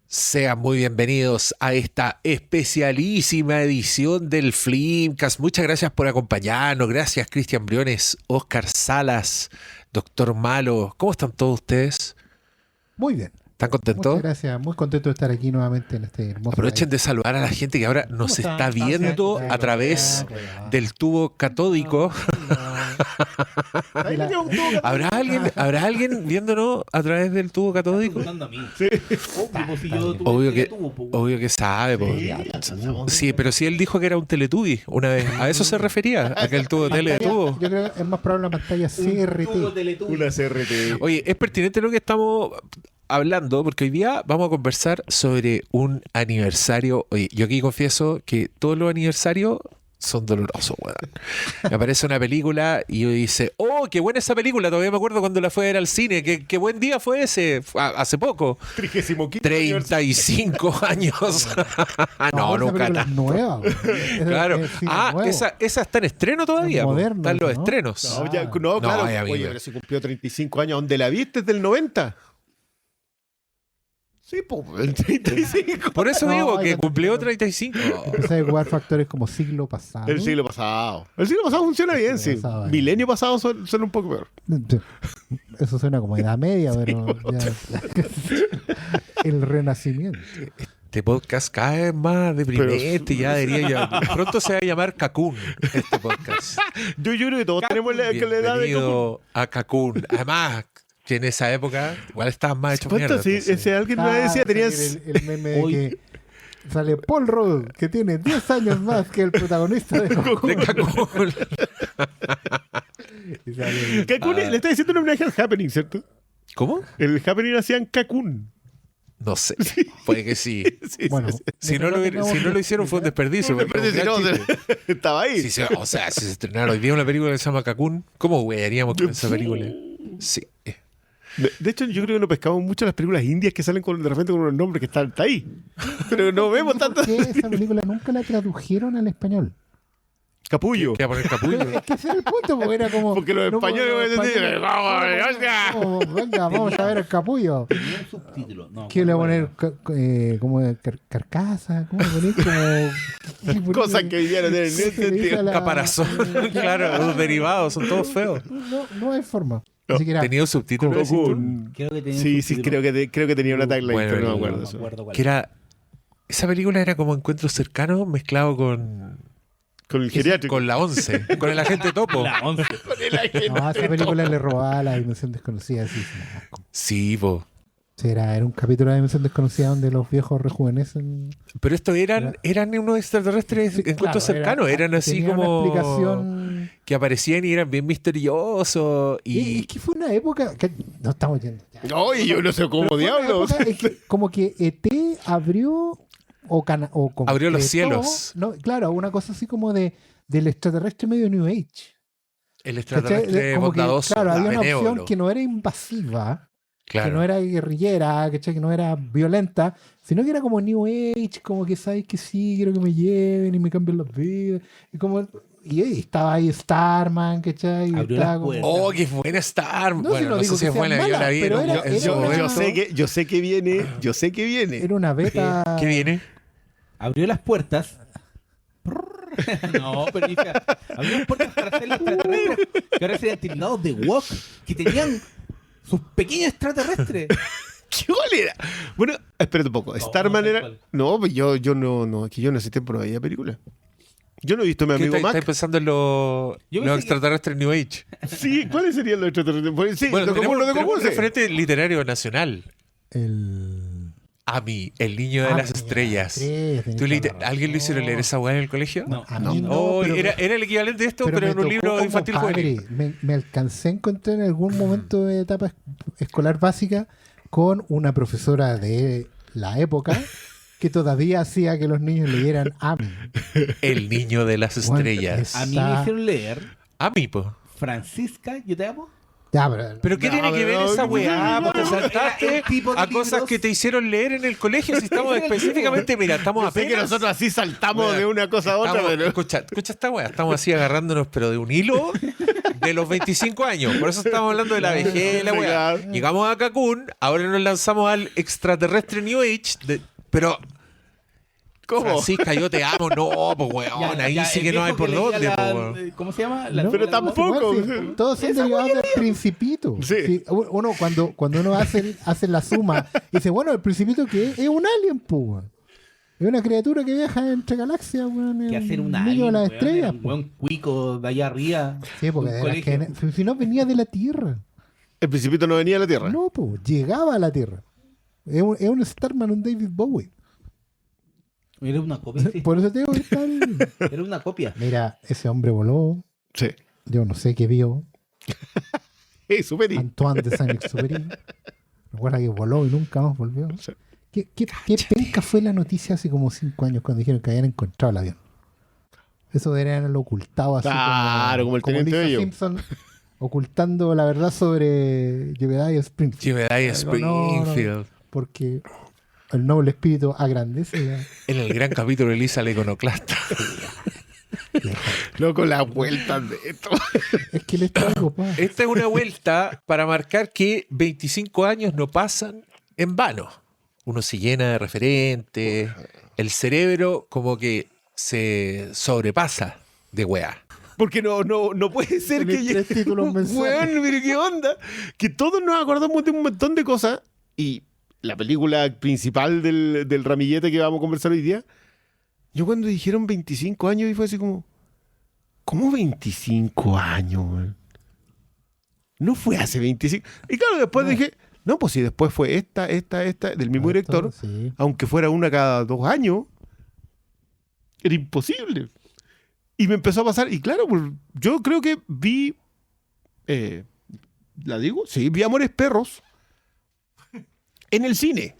Sean muy bienvenidos a esta especialísima edición del Flimcast. Muchas gracias por acompañarnos. Gracias, Cristian Briones, Oscar Salas, Doctor Malo. ¿Cómo están todos ustedes? Muy bien. ¿Están contentos? Muchas gracias. Muy contento de estar aquí nuevamente en este hermoso Aprovechen país. de saludar a la gente que ahora nos está viendo a través del tubo catódico. ¿Habrá alguien viéndonos a través del tubo catódico? Obvio que sabe. Sí, pero sí él dijo que era un Teletubby una vez. ¿A eso se refería? ¿A que el tubo tele de tubo? Yo creo que es más probable la pantalla CRT. Una CRT. Oye, es pertinente lo que estamos hablando, porque hoy día vamos a conversar sobre un aniversario. Oye, yo aquí confieso que todos los aniversarios son dolorosos, weón. Me aparece una película y yo dice, oh, qué buena esa película, todavía me acuerdo cuando la fue a ver al cine, qué buen día fue ese, hace poco. 35 35 años. No, nunca es tanto. nueva. Claro. Esa está en estreno todavía. Moderna, Están los ¿no? estrenos. Claro. ya, Oye, amigo. pero si cumplió 35 años, ¿dónde la viste? ¿Desde el 90? Sí, pues, el 35. Por eso No, digo que oigan, cumplió pero- 35. Empieza a jugar factores como siglo pasado. El siglo pasado. El siglo pasado funciona bien, sí. pasado, Milenio pasado suena un poco peor. Eso suena como edad media, pero ya, el renacimiento. Este podcast cada vez más deprimente, ya diría yo. Pronto se va a llamar Cacún, este podcast. Yo creo que todos tenemos la edad de Bienvenido a Cacún. Además, que en esa época igual estaban más hechos mierda. ¿Cuánto? Sí, entonces. ese alguien me decía, tenías... el meme de que sale Paul Rudd, que tiene 10 años más que el protagonista de Goku. De Cacún. Y sale- Cancún, le está diciendo un homenaje al Happening, ¿cierto? ¿Cómo? El Happening hacían Cancún. No sé. Puede que sí. Bueno, Si no lo hicieron fue un desperdicio. porque Pero si un no, gran chiste. estaba ahí. Si se estrenara hoy día una película que se llama Cacún, ¿cómo wearíamos con esa película? Sí. De hecho, yo creo que no pescamos mucho las películas indias que salen de repente con unos nombres que están ahí. Pero no vemos tanto. ¿Por qué esa película nunca la tradujeron al español? Capullo. ¿Qué va a poner capullo? Es que ese era el punto, porque era como... Porque los españoles van a decir, "Vamos, Oscar". Venga, vamos a ver el capullo. Tenía un subtítulo. No, ¿Qué le voy a poner? Como carcasa, ¿cómo le poner? Como... Cosas que ya no tienen sentido. Caparazón. Claro, los derivados son todos feos. No hay forma. No, Así que era, ¿Tenía un subtítulo? decís tú? Cocoon. Creo que tenía un Sí, subtítulo. creo que tenía una tagline, Bueno, pero no me No acuerdo me eso. acuerdo cuál. Que era... Esa película era como Encuentros Cercanos mezclado con Con el geriátrico. la 11, con el agente Topo. La 11. no, esa película le robaba la Dimensión Desconocida. Sí, sí. Sí, po. Sí, era un capítulo de Dimensión Desconocida donde los viejos rejuvenecen. Pero estos eran unos extraterrestres Sí, encuentros claro, cercanos, eran así tenía como una explicación. que aparecían y eran bien misteriosos Es que fue una época que no estamos yendo. ya. Oye, yo no sé cómo Fue una diablos. época en que como que ET abrió o Abrió los concretó, cielos. No, claro, una cosa así como del extraterrestre medio New Age. el ¿Cachai? extraterrestre Como que, bondadoso, claro, había una benévolo. opción que no era invasiva, que no Claro. era guerrillera, ¿cachai? Que no era violenta, sino que era como New Age, como que sabes que sí, quiero que me lleven y me cambien las vidas. Y estaba ahí Starman, ¿cachai? Y Abrió estaba las como- puertas. Oh, qué buena Star. No, si Bueno, no no digo sé si que es sea buena, yo mala, la vi. pero en un- era- en su era una- momento. Yo sé que viene. Era una beta. ¿Qué viene? Abrió las puertas. No, pero hija, abrió las puertas para hacer los extraterrestres que ahora serían tildados de Wok, que tenían sus pequeños extraterrestres. ¿Qué era? Bueno, espérate un poco. Starman no sé era. cuál. No, pues yo no, es que yo no sé tiempo no veía película. Yo no he visto a mi ¿Qué amigo estáis Mac. pensando en Yo los pensé extraterrestres New Age? Sí, ¿cuáles serían los extraterrestres? Pues, sí, Bueno, lo tenemos de un común, sí. referente literario nacional. El. Ami, el niño de las estrellas. ¿Alguien lo hicieron leer esa weá en el colegio? No. A mí no, Oh, pero- era el equivalente de esto, pero me en un tocó libro como infantil padre. juvenil. Me alcancé a encontrar en algún momento de etapa escolar básica con una profesora de la época que todavía hacía que los niños leyeran Ami. El niño de las Bueno, estrellas. A mí me hicieron leer Ami, po. Francisca, yo te amo. Ya, ¿Pero qué No, tiene que ver pero esa no, weá? no, Porque no, saltaste el tipo de a cosas libros- que te hicieron leer en el colegio. Si estamos específicamente, mira, estamos Yo sé que apenas... nosotros así saltamos Weón, de una cosa a otra, estamos- pero... escucha esta weá, estamos así agarrándonos, pero de un hilo de los 25 años. Por eso estamos hablando de la vejez, la weá. Llegamos a Cancún, ahora nos lanzamos al extraterrestre New Age, pero... ¿Cómo? Francisca, yo te amo. No, pues weón, ahí sí el que no hay viejo por leía dónde, la- pues, weón. ¿Cómo se llama? No, Pero no, tampoco. sí, todos son derivados del Principito. Sí. Sí, uno cuando uno hace la suma, dice, bueno, el Principito que es un alien, pues, weón. Es una criatura que viaja entre galaxias, weón. Que es hacer un una niño de las alien, estrellas. un buen cuico de allá arriba. Sí, porque un de las colegio. si no venía de la Tierra. El Principito no venía a la Tierra. No, pues, llegaba a la Tierra. Es un Starman, un David Bowie. Era una copia, sí. Por eso te digo que está ahí. Era una copia. Mira, ese hombre voló. Sí. Yo no sé qué vio. Superi. Antoine de Saint-Exupéry. Recuerda que voló y nunca más volvió. Sí. ¿Qué penca fue la noticia hace como 5 años cuando dijeron que habían encontrado el avión? Eso deberían haberlo ocultado así Claro, como el Teniente Lisa Bello. Simpson ocultando la verdad sobre Jebediah Springfield. Jebediah Pero no, Springfield. porque el noble espíritu agrandece. Ya. En el gran capítulo de Elisa la iconoclasta. Loco, las vueltas de esto. Es que le está copado. Esta es una vuelta para marcar que 25 años no pasan en vano. Uno se llena de referentes, el cerebro como que se sobrepasa de weá. Porque no puede ser Tenés que... 3 títulos mensuales. Weón, pero qué onda. Que todos nos acordamos de un montón de cosas. Y la película principal del ramillete que vamos a conversar hoy día, yo cuando dijeron 25 años y fue así como... ¿Cómo 25 años, weón? No fue hace 25... Y claro, después dije... No, pues si después fue esta, del mismo director, Sí. aunque fuera una cada 2 años, era imposible. Y me empezó a pasar, y claro, pues, yo creo que vi, ¿la digo? Sí, vi Amores Perros en el cine.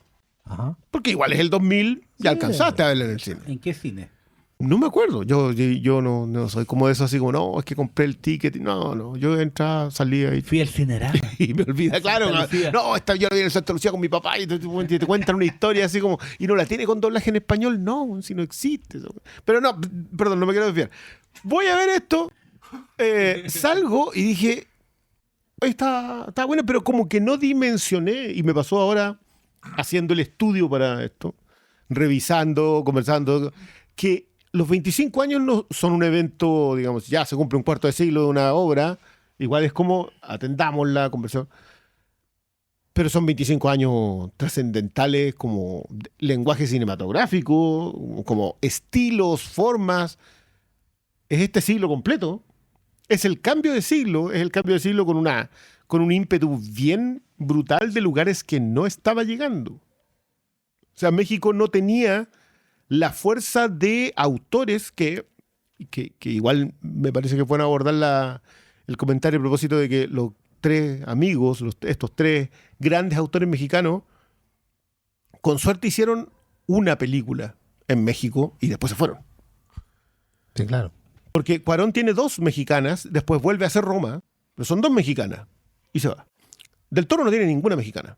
Ajá. Porque igual es el 2000, ya Sí. alcanzaste a verla en el cine. ¿En qué cine? No me acuerdo, yo no soy como de eso, así como, no, es que compré el ticket. No, yo entraba, salía y, Fui al Cinerama. y me olvida, claro. Santa Lucía. No, yo lo vi en Santa Lucía con mi papá y te cuentan una historia así como, y no la tiene con doblaje en español, no, si no existe. Eso. Pero no, perdón, no me quiero desviar. Voy a ver esto, salgo y dije, está bueno, pero como que no dimensioné, y me pasó ahora haciendo el estudio para esto, revisando, conversando, que los 25 años no son un evento, digamos, ya se cumple un cuarto de siglo de una obra, igual es como atendamos la conversación, pero son 25 años trascendentales como lenguaje cinematográfico, como estilos, formas. Es este siglo completo. Es el cambio de siglo, con un ímpetu bien brutal de lugares que no estaba llegando. O sea, México no tenía la fuerza de autores que igual me parece que pueden abordar el comentario a propósito de que los 3 amigos, estos 3 grandes autores mexicanos, con suerte hicieron una película en México y después se fueron. Sí, claro. Porque Cuarón tiene 2 mexicanas, después vuelve a hacer Roma, pero son 2 mexicanas y se va. Del Toro no tiene ninguna mexicana.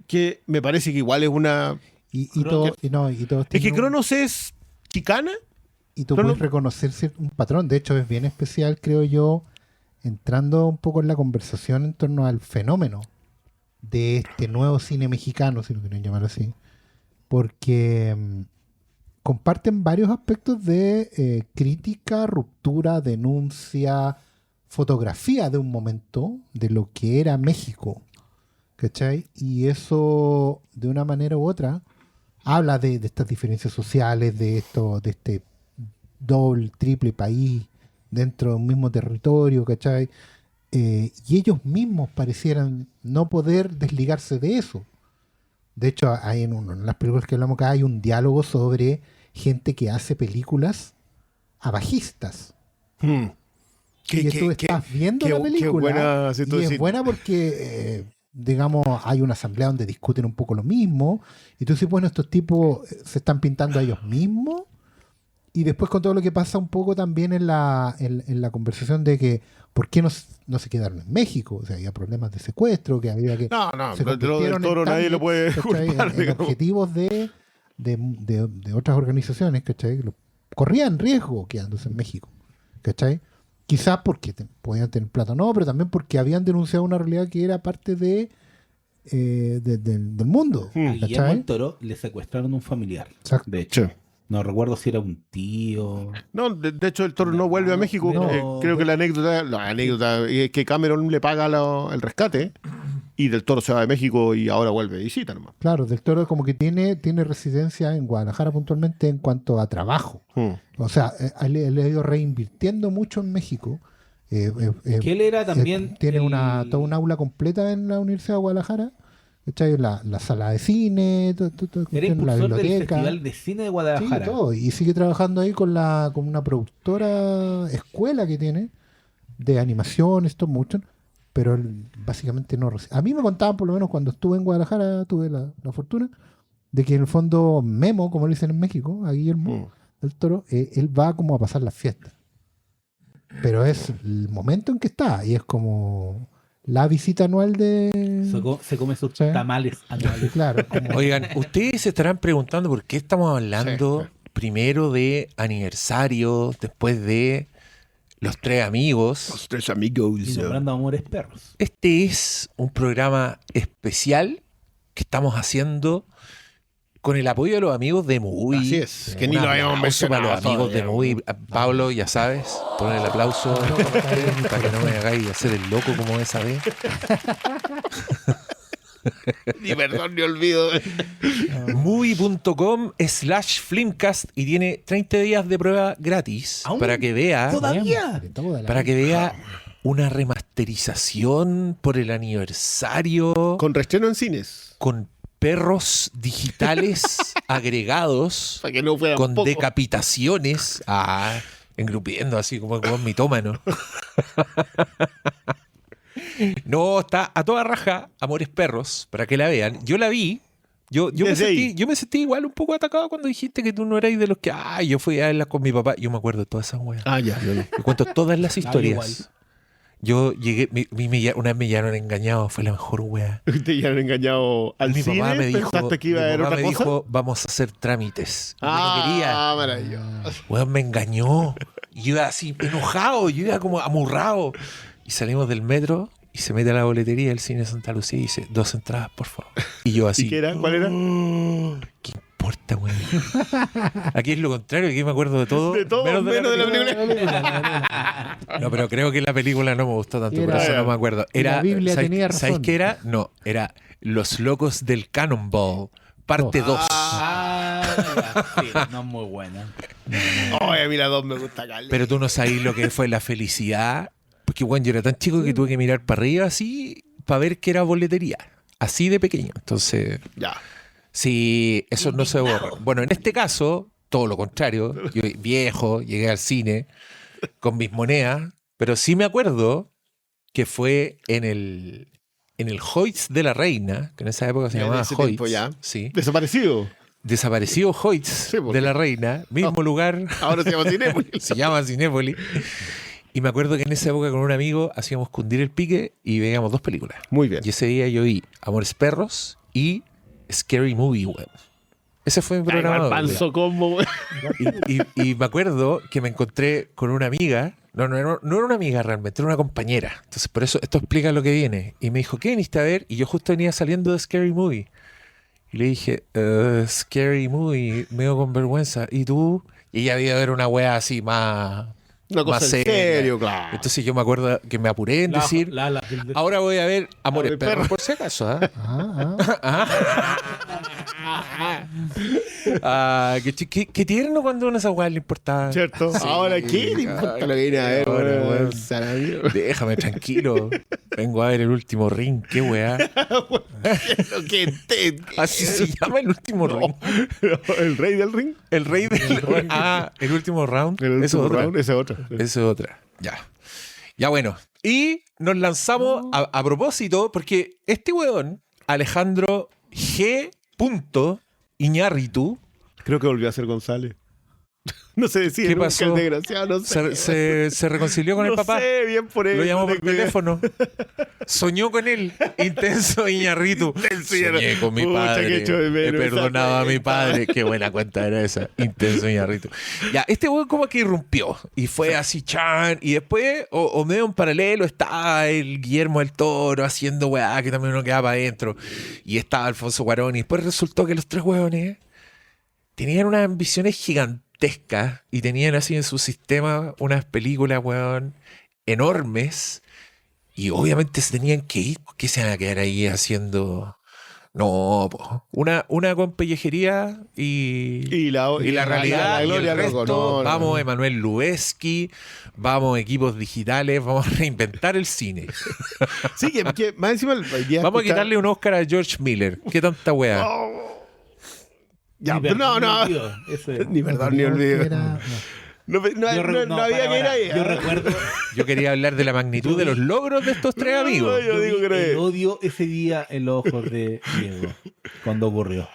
Que me parece que igual es una... Y Creo todos que- tienen Es que Cronos es chicana. y tú Crono- puedes reconocer un patrón. De hecho, es bien especial, creo yo, entrando un poco en la conversación en torno al fenómeno de este nuevo cine mexicano, si lo quieren llamar así. Porque comparten varios aspectos de crítica, ruptura, denuncia, fotografía de un momento de lo que era México. ¿Cachai? Y eso, de una manera u otra, habla de estas diferencias sociales, de este doble, triple país dentro de un mismo territorio, ¿cachai? Y ellos mismos parecieran no poder desligarse de eso. De hecho, hay en las películas que hablamos acá hay un diálogo sobre gente que hace películas abajistas. Y tú estás viendo la película buena, si tú y es decís- buena porque, digamos, hay una asamblea donde discuten un poco lo mismo y tú dices, bueno, estos tipos se están pintando a ellos mismos Y después con todo lo que pasa un poco también en la conversación de que ¿por qué no se quedaron en México? O sea, había problemas de secuestro, que había que... No, se lo del convirtieron Toro en nadie lo puede targets, ¿cachai? culpar. En digamos. objetivos de otras organizaciones, ¿cachai? Corrían riesgo quedándose en México, ¿cachai? Quizás porque podían tener plata o no, pero también porque habían denunciado una realidad que era parte del mundo, A Guillermo ¿cachai? del Toro le secuestraron un familiar. Exacto. De hecho, Sí. no recuerdo si era un tío. No, de hecho el Toro no vuelve a México. No. Creo que la anécdota es que Cameron le paga el rescate y del Toro se va de México y ahora vuelve de visita nomás. Claro, Del Toro como que tiene residencia en Guadalajara puntualmente en cuanto a trabajo. O sea, él ha ido reinvirtiendo mucho en México. Que él era también. Tiene toda una aula completa en la Universidad de Guadalajara. ¿Cachai? La sala de cine, Era la impulsor del biblioteca. Festival de Cine de Sí, Guadalajara. todo. Y sigue trabajando ahí con una productora escuela que tiene de animación, stop motion, pero él básicamente no recibe. A mí me contaban, por lo menos cuando estuve en Guadalajara, tuve la fortuna de que en el fondo Memo, como le dicen en México, a Guillermo del Toro, él va como a pasar las fiestas. Pero es el momento en que está, y es como la visita anual de... Se come sus Sí. tamales anuales. Claro, como- Oigan, ustedes se estarán preguntando por qué estamos hablando primero de aniversario, después de los tres amigos. Los tres amigos. Y nombrando Amores Perros. Este es un programa especial que estamos haciendo con el apoyo de los amigos de Movie. Así es, que Un ni lo habíamos aplauso para los mencionado amigos de todavía. Movie. Pablo, ya sabes, pon el aplauso para que no me hagáis hacer el loco como esa vez. Ni perdón ni olvido. Movie.com/Filmcast y tiene 30 días de prueba gratis ¿Aún? para que vea ¿Todavía? de toda la para que vida. vea una remasterización por el aniversario Con reestreno en cines. con perros digitales agregados, Para que no fuera con poco. decapitaciones, engrupiendo así como un mitómano. No, está a toda raja Amores Perros, para que la vean. Yo la vi. Yo Desde ahí. me sentí igual un poco atacado cuando dijiste que tú no eras de los que, yo fui a verla con mi papá. Yo me acuerdo de todas esas weas. Ya. Te cuento todas las igual. historias. Yo llegué, una vez me llevaron engañado, fue la mejor wea. Te ya han engañado al Mi cine. papá me dijo, ¿Pensaste que iba a mi haber papá otra me cosa? dijo, vamos a hacer trámites. Y yo no quería. Maravilloso. Weón, me engañó. Y yo iba así, enojado, yo iba como amurrado. Y salimos del metro y se mete a la boletería del cine Santa Lucía y dice, 2 entradas, por favor. Y yo así. ¿Y qué era? ¿Cuál era? ¿Qué importa, weón? Aquí es lo contrario, aquí me acuerdo de todo. De todo, menos de la película. No, pero creo que la película no me gustó tanto, por Era- eso no me acuerdo. y la Era, Biblia ¿sabes, tenía razón. ¿sabes qué era? No, era Los Locos del Cannonball, parte 2. Ya, sí, no es muy buena. Ay, a mí la 2 me gusta, Carly. Pero tú no sabes lo que fue la felicidad. Porque, bueno, yo era tan chico que tuve que mirar para arriba así para ver que era boletería. Así de pequeño. Entonces, Ya. sí, eso no se borra. Bueno, en este caso, todo lo contrario. Yo viejo, llegué al cine con mis monedas, pero sí me acuerdo que fue en el Hoyts de la Reina, que en esa época se En llamaba ese Hoyts. tiempo ya. Sí. Desaparecido. Desaparecido Hoyts Sí, porque- de la Reina, mismo lugar. Ahora se llama Cinépolis. Se llama Cinépolis. Y me acuerdo que en esa época con un amigo hacíamos Cundir el Pique y veíamos 2 películas. Muy bien. Y ese día yo vi Amores Perros y Scary Movie, weón. Ese fue mi programa. Igual doble. panzo combo, güey. Y me acuerdo que me encontré con una amiga. No era una amiga realmente, era una compañera. Entonces, por eso esto explica lo que viene. Y me dijo, ¿qué viniste a ver? Y yo justo venía saliendo de Scary Movie. Y le dije, ScaryMovie, medio con vergüenza. ¿Y tú? Y ella había ver una wea así más... Una cosa más en seria. serio, claro. Entonces yo me acuerdo que me apuré en decir, ahora voy a ver Amores Amores Perros, Perros. por si acaso. ¿Ah? Qué tierno cuando a uno esa weá le importaba. ¿Cierto? Sí. Ahora, ¿qué le importa lo que viene a ver, Ahora, weón? weón. Salamío. Déjame tranquilo. Vengo a ver el último ring. Qué weá. Lo que te- Así se llama el último ring. ¿El rey del ring? El rey del ring. El último round. El Eso es último otra. round, esa es otra. Eso es otra. Ya. Ya bueno. Y nos lanzamos a propósito, porque este weón, Alejandro G. Iñárritu, Creo que volvió a ser González. No se decide ¿Qué nunca pasó? el desgraciado, no sé. Se reconcilió con el No papá. sé, bien por él. Lo llamó no por tengo idea. teléfono. Soñó con él. Intenso Iñárritu. Soñé con mi Pucha, padre. que echo de menos He esa perdonado a mi cuenta. padre. Qué buena cuenta era esa. Intenso Iñárritu. Ya, este weón como que irrumpió. Y fue así, chan. Y después, o medio en paralelo, estaba el Guillermo del Toro haciendo weá, que también uno quedaba para adentro. Y estaba Alfonso Cuarón. Y después resultó que los tres weones tenían unas ambiciones gigantescas y tenían así en su sistema unas películas, weón, enormes. Y obviamente se tenían que ir. ¿Por qué se van a quedar ahí haciendo? No, po. Una con pellejería y la realidad. la Y gloria, el resto, loco, no, vamos no. Emanuel Lubezki, vamos equipos digitales, vamos a reinventar el cine. Sí, que más encima hoy día Vamos a escuchaba- quitarle un Oscar a George Miller. ¿Qué tanta weá? Ya, Ni pero no, perdón, no. ni olvido. Eso es. Ni perdón ni Creo que olvido. era- No, no había que ir ahí. Yo ¿ah? recuerdo Yo quería hablar de la magnitud de los logros de estos tres amigos. Yo digo que no es. el odio ese día en los ojos de Diego cuando ocurrió.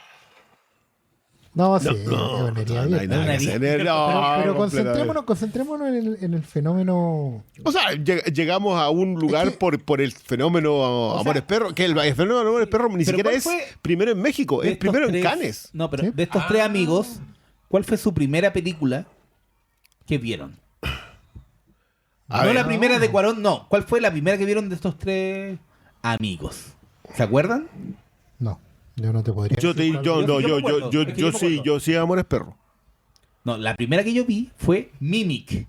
No, sí, No, es una herida no hay abierta. nada que hacer. No, Pero completamente. concentrémonos en el fenómeno. O sea, llegamos a un lugar Es que- por el fenómeno Amores Perros, que el fenómeno Amores Perros ni pero siquiera ¿cuál es fue primero en México, De es estos primero en tres- Cannes. No, pero ¿Sí? de estos tres amigos, ¿cuál fue su primera película que vieron? A No ver. la primera de Cuarón, no. ¿Cuál fue la primera que vieron de estos tres amigos? ¿Se acuerdan? No, yo no te podría Yo decir cuál. yo sí Amores Perros. No, la primera que yo vi fue Mimic,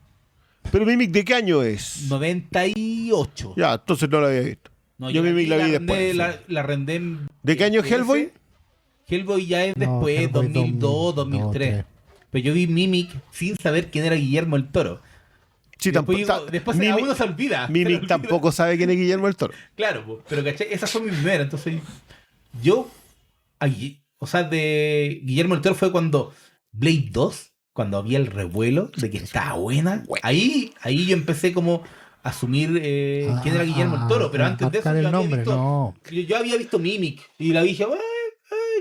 Pero Mimic, ¿de qué año es? 98. Ya, entonces no la había visto. No, yo Mimic la vi arrendé- después. La arrendé en ¿De qué año es VHS. Hellboy? Hellboy ya es No, después, Hellboy 2002, 2003. 2003. Pero yo vi Mimic sin saber quién era Guillermo el Toro. Sí, después tampoco. después a Mimic, uno se olvida. se le Mimic olvida. tampoco sabe quién es Guillermo del Toro. Claro, po, pero ¿cachai? Esa fue mi primera. Entonces, yo, o sea, de Guillermo el Toro fue cuando Blade 2, cuando había el revuelo de que estaba buena. Ahí yo empecé como a asumir quién era Guillermo el Toro, pero antes de eso marcar yo el había, nombre, visto, no. yo había visto Mimic y la dije,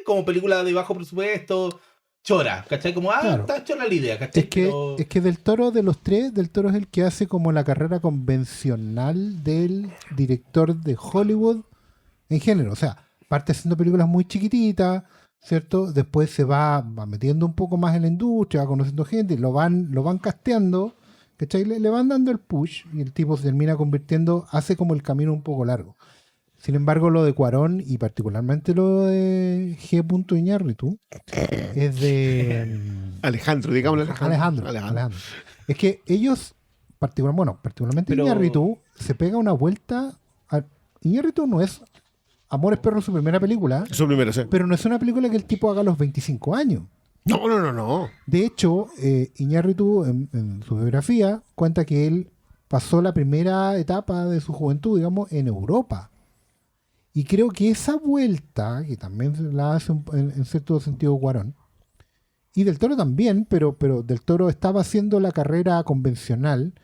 como película de bajo presupuesto, chora, ¿cachai? Como, Claro. está chora la idea, ¿cachai? Es que Del Toro, de los tres, Del Toro es el que hace como la carrera convencional del director de Hollywood en género. O sea, parte haciendo películas muy chiquititas, ¿cierto? Después se va metiendo un poco más en la industria, va conociendo gente, lo van casteando, ¿cachai? Le van dando el push y el tipo se termina convirtiendo, hace como el camino un poco largo. Sin embargo, lo de Cuarón y particularmente lo de G. Iñárritu es de Alejandro, digámosle Alejandro. Es que ellos, particularmente Pero- Iñárritu, se pega una vuelta. Iñárritu no es Amores Perros su primera película, Eso primero, sí. pero no es una película que el tipo haga a los 25 años. No. De hecho, Iñárritu en su biografía cuenta que él pasó la primera etapa de su juventud, digamos, en Europa. Y creo que esa vuelta, que también la hace en cierto sentido Cuarón, y Del Toro también, pero Del Toro estaba haciendo la carrera convencional.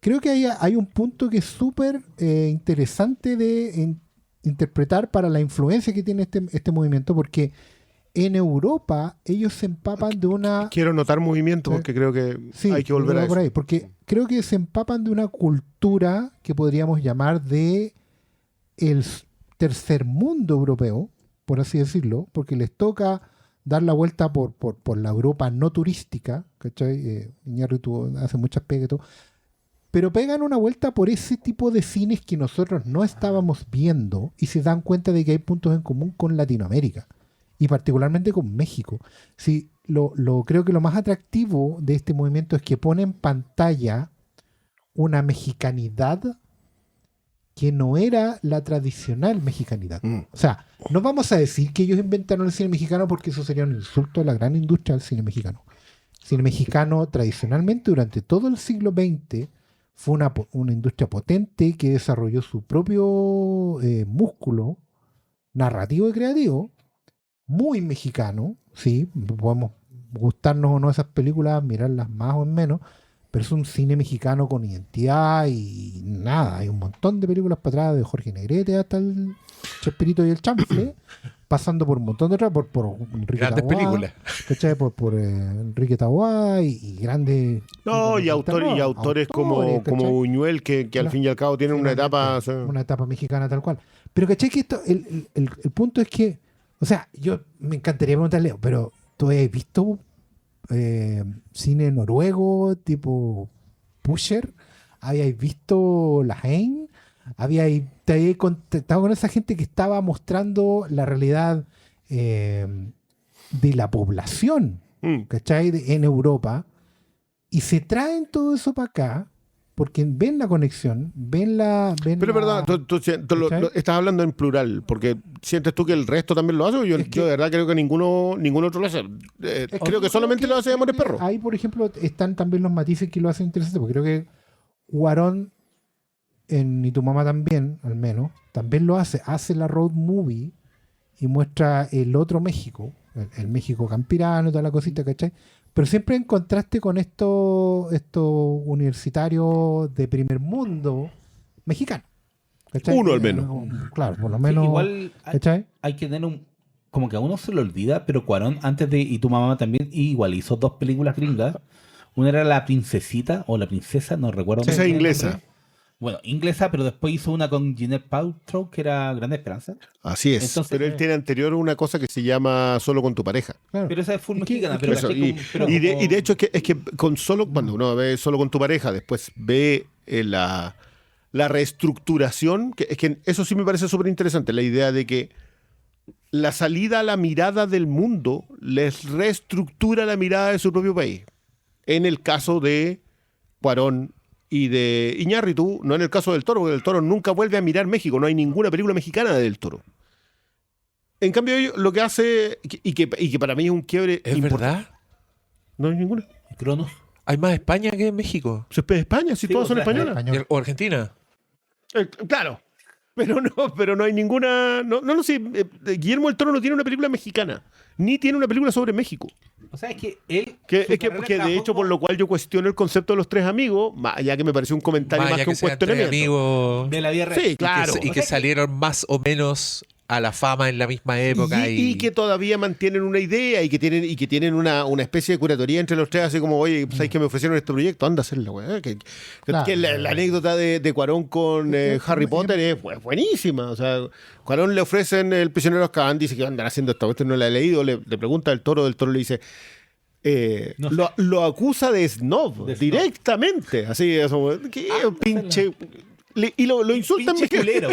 Creo que hay un punto que es súper interesante de interpretar para la influencia que tiene este movimiento, porque en Europa ellos se empapan de una... Quiero notar movimiento Sí. porque creo que Sí, hay que volver va a eso. por ahí, porque creo que se empapan de una cultura que podríamos llamar de el tercer mundo europeo, por así decirlo, porque les toca dar la vuelta por la Europa no turística, ¿cachai? Iñárritu hace muchas pegas y todo, pero pegan una vuelta por ese tipo de cines que nosotros no estábamos viendo y se dan cuenta de que hay puntos en común con Latinoamérica y particularmente con México. Sí, creo que lo más atractivo de este movimiento es que pone en pantalla una mexicanidad que no era la tradicional mexicanidad. O sea, no vamos a decir que ellos inventaron el cine mexicano porque eso sería un insulto a la gran industria del cine mexicano. El cine mexicano tradicionalmente durante todo el siglo XX fue una industria potente que desarrolló su propio músculo narrativo y creativo, muy mexicano, sí, podemos gustarnos o no esas películas, mirarlas más o menos, pero es un cine mexicano con identidad y nada. Hay un montón de películas para atrás, de Jorge Negrete hasta el Chespirito y el Chanfle, pasando por un montón de otras, por Enrique Grandes Taboada, películas. ¿cachai? Por Enrique Taboada y grandes... No, y autores como ¿cachai? Buñuel, que al fin y al cabo tienen una etapa. O sea, Una etapa mexicana tal cual. Pero ¿cachai? Que esto, el punto es que, o sea, yo me encantaría preguntarle, pero ¿tú has visto cine noruego tipo Pusher? ¿Habíais visto La Haine? ¿Te habíais contactado con esa gente que estaba mostrando la realidad de la población, ¿cachai? En Europa, y se traen todo eso para acá porque ven la conexión, pero perdón, tú estás hablando en plural, porque ¿sientes tú que el resto también lo hace? Yo de verdad creo que ninguno otro lo hace. Creo que solamente lo hace Amores Perros. Ahí, por ejemplo, están también los matices que lo hacen interesante, porque creo que Cuarón, Ni tu mamá también, al menos, también lo hace la road movie y muestra el otro México, el México campirano, toda la cosita, ¿cachai? Pero siempre en contraste con estos universitarios de primer mundo mexicanos. ¿Cachai? Uno al menos. Claro, por lo Sí, menos. igual ¿Cachai? hay que tener como que a uno se le olvida, pero Cuarón antes de Y tu mamá también, igual hizo 2 películas gringas. Una era La Princesita o La Princesa, no recuerdo. Esa es el inglesa. nombre. Bueno, inglesa, pero después hizo una con Gwyneth Paltrow que era Grande Esperanza. Así es. Entonces, pero él tiene anterior una cosa que se llama Solo con tu pareja. Claro. Pero esa es full Es que- mexicana. es que Pero Eso, caché y, como- pero y de, como- y de hecho es que con solo, cuando uno ve Solo con tu pareja, después ve la reestructuración, que es que eso sí me parece súper interesante, la idea de que la salida a la mirada del mundo les reestructura la mirada de su propio país. En el caso de Cuarón y de Iñárritu, no en el caso del Toro, porque el Toro nunca vuelve a mirar México, no hay ninguna película mexicana del Toro. En cambio, lo que hace, y que para mí es un quiebre ¿Es importante. verdad? No hay ninguna. Cronos. Hay más España que México. Se es España, si Sí, todas o son sea, españolas. Español. ¿O Argentina? Claro. Pero no hay ninguna. No sé. Guillermo del Toro no tiene una película mexicana. Ni tiene una película sobre México. O sea, es que él. Que su carrera de trabajó hecho, por como- lo cual yo cuestiono el concepto de los tres amigos, más allá que me pareció un comentario más Vaya que un sean tres cuestionamiento. amigos. de la vida real. Sí, claro. Y que salieron más o menos a la fama en la misma época. Y que todavía mantienen una idea y que tienen una especie de curatoría entre los tres, así como, oye, ¿sabes que me ofrecieron este proyecto? Anda a hacerlo, güey. Claro. Que la anécdota de Cuarón con Harry Potter es buenísima. O sea, Cuarón le ofrecen El prisionero de Azkaban, dice que andar haciendo esta cuestión, no la he leído, le pregunta al Toro le dice... No sé. lo acusa de snob, De snob. directamente. Así, eso, ¿qué pinche? Y lo insultan. Pinche culero.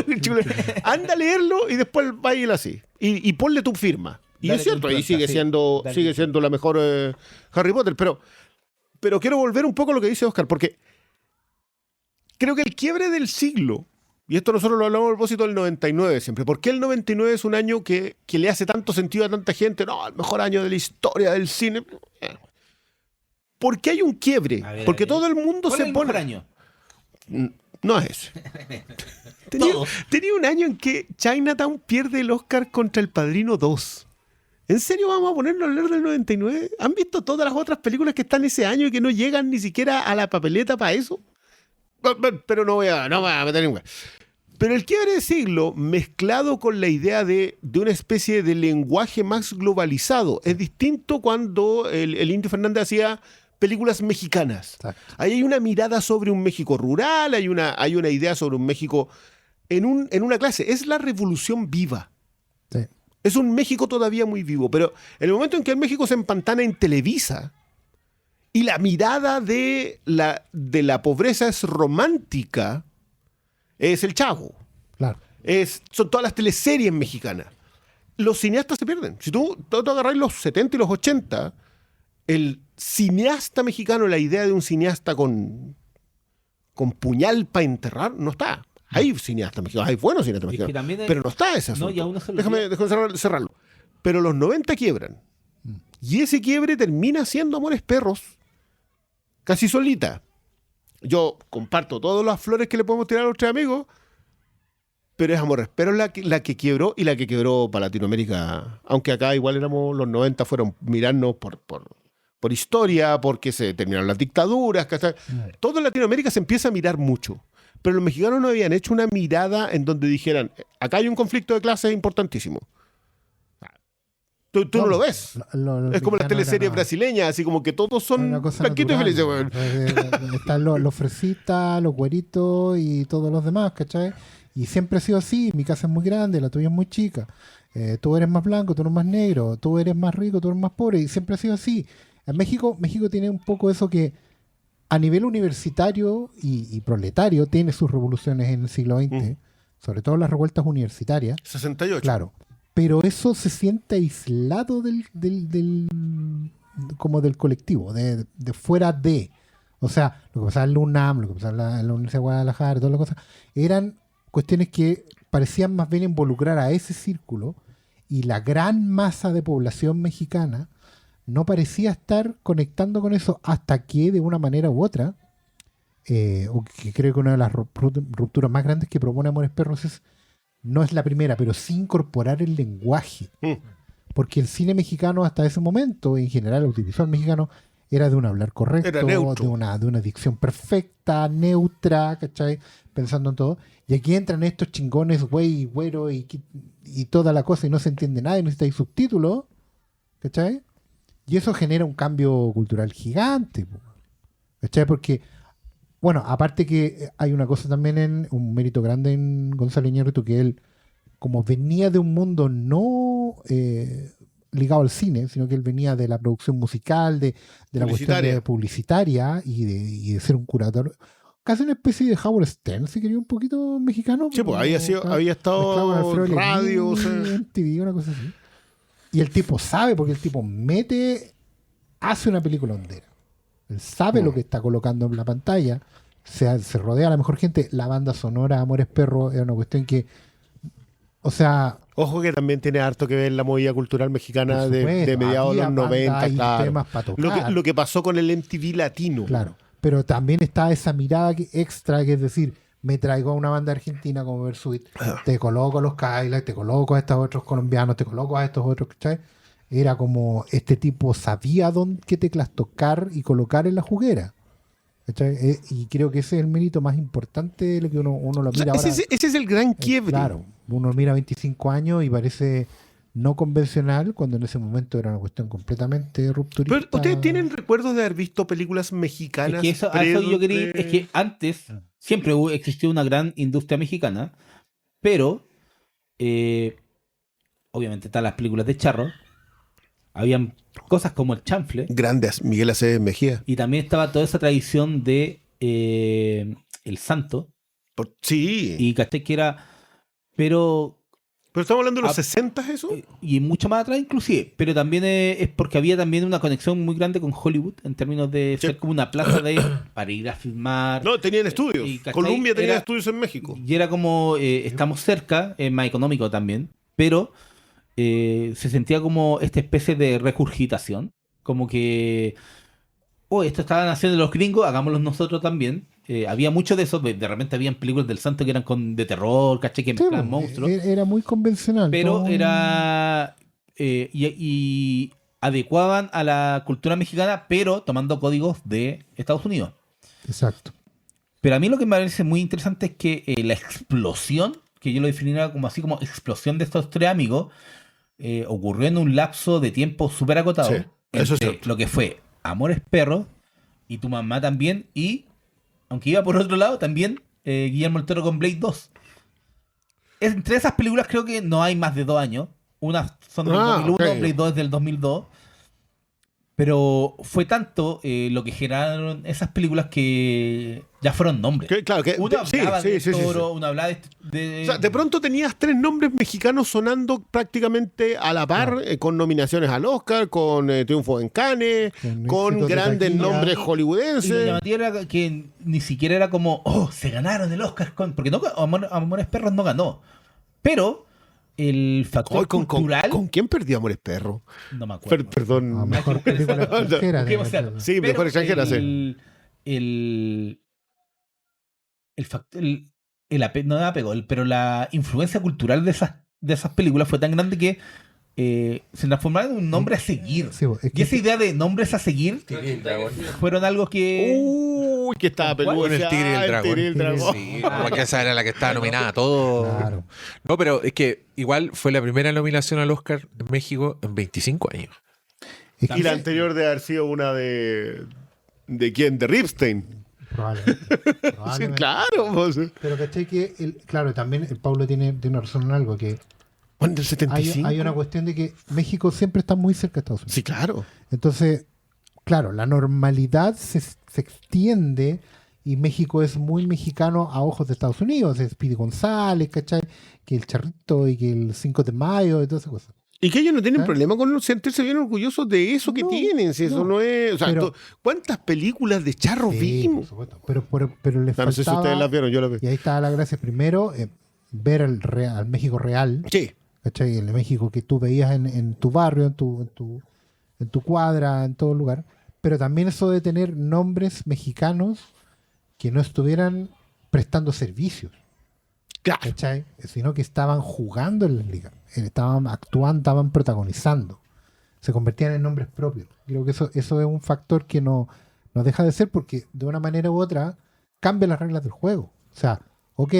Anda a leerlo y después va y él así. Y ponle tu firma. Y Dale es cierto, tu y impronta, sí. sigue siendo la mejor Harry Potter. Pero quiero volver un poco a lo que dice Oscar, porque creo que el quiebre del siglo, y esto nosotros lo hablamos a propósito del 99 siempre, ¿por qué el 99 es un año que le hace tanto sentido a tanta gente? No, el mejor año de la historia del cine. ¿Por qué hay un quiebre? A ver, Porque a ver. todo el mundo ¿Cuál se es el pone... mejor año? No es ese. Todos. Tenía un año en que Chinatown pierde el Oscar contra El Padrino 2. ¿En serio vamos a ponernos a hablar del 99? ¿Han visto todas las otras películas que están ese año y que no llegan ni siquiera a la papeleta para eso? Pero no voy a meter ninguna. Pero el quiebre de siglo, mezclado con la idea de una especie de lenguaje más globalizado, es distinto cuando el Indio Fernández hacía películas mexicanas. Exacto. Ahí hay una mirada sobre un México rural, hay una idea sobre un México en una clase. Es la revolución viva. Sí. Es un México todavía muy vivo, pero en el momento en que el México se empantana en Televisa y la mirada de la pobreza es romántica, es El Chavo. Claro. Son todas las teleseries mexicanas. Los cineastas se pierden. Si tú agarras los 70 y los 80, el cineasta mexicano, la idea de un cineasta con puñal para enterrar, no está. Hay cineastas mexicanos, hay buenos cineastas Es que mexicanos, también hay- pero no está ese No, asunto. y a uno se le Déjame cerrarlo. Pero los 90 quiebran. Y ese quiebre termina siendo Amores Perros casi solita. Yo comparto todas las flores que le podemos tirar a los tres amigos, pero es Amores Perros la que quebró y la que quebró para Latinoamérica. Aunque acá igual éramos los 90, fueron mirarnos por por historia, porque se terminaron las dictaduras, ¿cachai? Todo en Latinoamérica se empieza a mirar mucho. Pero los mexicanos no habían hecho una mirada en donde dijeran, acá hay un conflicto de clases importantísimo. Tú no lo ves. Es como las teleseries brasileñas, así como que todos son blanquitos y felices. Bueno. Están los fresistas, los güeritos y todos los demás, ¿cachai? Y siempre ha sido así. Mi casa es muy grande, la tuya es muy chica. Tú eres más blanco, tú eres más negro, tú eres más rico, tú eres más pobre. Y siempre ha sido así. En México tiene un poco eso que a nivel universitario y proletario tiene sus revoluciones en el siglo XX, sobre todo las revueltas universitarias. 68. Claro. Pero eso se siente aislado como del colectivo, de fuera de. O sea, lo que pasaba en la UNAM, lo que pasaba en la Universidad de Guadalajara, todas las cosas, eran cuestiones que parecían más bien involucrar a ese círculo, y la gran masa de población mexicana no parecía estar conectando con eso, hasta que de una manera u otra, o que creo que una de las rupturas más grandes que propone Amores Perros no es la primera, pero sí incorporar el lenguaje. Porque el cine mexicano hasta ese momento, en general el audiovisual mexicano, era de un hablar correcto, de una dicción perfecta, neutra, ¿cachai? Pensando en todo. Y aquí entran estos chingones, güey, güero y toda la cosa, y no se entiende nada, y necesitáis subtítulos, ¿cachai? Y eso genera un cambio cultural gigante, ¿cachai? Porque, bueno, aparte que hay una cosa también, un mérito grande en Gonzalo Iñárritu, que él, como venía de un mundo no ligado al cine, sino que él venía de la producción musical, de la cuestión publicitaria y de ser un curador, casi una especie de Howard Stern, si quería, un poquito mexicano. Sí, pues había estado en radio, MTV, una cosa así. Y el tipo sabe, porque el tipo hace una película hondera. Él sabe lo que está colocando en la pantalla, se rodea a la mejor gente. La banda sonora Amores Perros es una cuestión que, o sea... Ojo que también tiene harto que ver la movida cultural mexicana de mediados de los 90, claro. Lo que pasó con el MTV latino. Claro, pero también está esa mirada extra, que es decir, me traigo a una banda argentina como Versuit, te coloco a los Cadillacs, te coloco a estos otros colombianos, te coloco a estos otros, ¿cachai? Era como, este tipo sabía qué teclas tocar y colocar en la juguera, ¿cachai? Y creo que ese es el mérito más importante de lo que uno lo mira ahora. Ese es el gran quiebre. Claro, uno mira 25 años y parece no convencional, cuando en ese momento era una cuestión completamente rupturista. Pero ¿ustedes tienen recuerdos de haber visto películas mexicanas? Es que a eso yo quería, es que antes siempre existió una gran industria mexicana, pero obviamente están las películas de charro, habían cosas como el chanfle. Grandes, Miguel Aceves Mejía. Y también estaba toda esa tradición de El Santo. Sí. Y caché que era... Pero estamos hablando de los 60, ¿eso? Y mucho más atrás inclusive. Pero también es porque había también una conexión muy grande con Hollywood, en términos de ser como una plaza para ir a filmar. No, tenían estudios. Columbia tenía estudios en México. Y era como, estamos cerca, más económico también, pero se sentía como esta especie de regurgitación. Como que, esto estaban haciendo los gringos, hagámoslo nosotros también. Había mucho de eso, de repente habían películas del santo que eran de terror, caché, que mezclaban monstruos. Era muy convencional. Pero era... y adecuaban a la cultura mexicana, pero tomando códigos de Estados Unidos. Exacto. Pero a mí lo que me parece muy interesante es que la explosión, que yo lo definiría como así como explosión de estos tres amigos, ocurrió en un lapso de tiempo súper acotado. Sí, eso es cierto. Lo que fue Amores Perros y Tu Mamá también, y aunque iba por otro lado, también Guillermo del Toro con Blade 2. Entre esas películas creo que no hay más de 2 años. Unas son del 2001, okay. Blade 2 es del 2002. Pero fue tanto lo que generaron esas películas que ya fueron nombres. Claro, que uno hablaba de Toro, sí. uno hablaba de... O sea, de pronto tenías 3 nombres mexicanos sonando prácticamente a la par, con nominaciones al Oscar, con triunfo en Cannes, con grandes nombres hollywoodenses. Y lo llamativo era que ni siquiera era como, se ganaron el Oscar porque no, Amores Perros no ganó. Pero el factor cultural... ¿Con quién perdió Amores Perros? No me acuerdo. Perdón. Mejor película extranjera. Sí, mejor extranjera, sí. Pero la influencia cultural de esas películas fue tan grande que se transformaron en un nombre a seguir. Sí, es Y esa idea de nombres a seguir fueron algo que... Uy, que estaba peludo. Bueno, el tigre y el dragón. Tigre y el dragón. Sí, porque esa era la que estaba nominada a todo. Claro. No, pero es que igual fue la primera nominación al Oscar en México en 25 años. Es que Y la anterior de haber sido una de... ¿De quién? De Ripstein. probablemente. Sí, Probablemente. claro. Pues. Pero caché que, claro, también el Pablo tiene razón en algo, que Bueno, del 75. hay una cuestión de que México siempre está muy cerca de Estados Unidos. Sí, claro. Entonces, claro, la normalidad se extiende y México es muy mexicano a ojos de Estados Unidos. Es Speedy González, ¿cachai? Que el Charrito y que el 5 de Mayo y todas esas cosas. Y que ellos no tienen ¿Ah? problema con sentirse bien orgullosos de eso que No, tienen. Si eso no. no es. O sea, Pero- ¿cuántas películas de charros Sí, vimos? por supuesto. Pero les No sé si faltaba, ustedes las vieron, yo las vi. y ahí estaba la gracia primero, ver al México real, Sí. ¿cachai? El México que tú veías en tu barrio, en tu cuadra, en todo lugar. Pero también eso de tener nombres mexicanos que no estuvieran prestando servicios, Claro. ¿cachai? Sino que estaban jugando en la liga, estaban actuando, estaban protagonizando, se convertían en nombres propios. Creo que eso es un factor que no deja de ser, porque de una manera u otra cambia las reglas del juego. O sea, ok,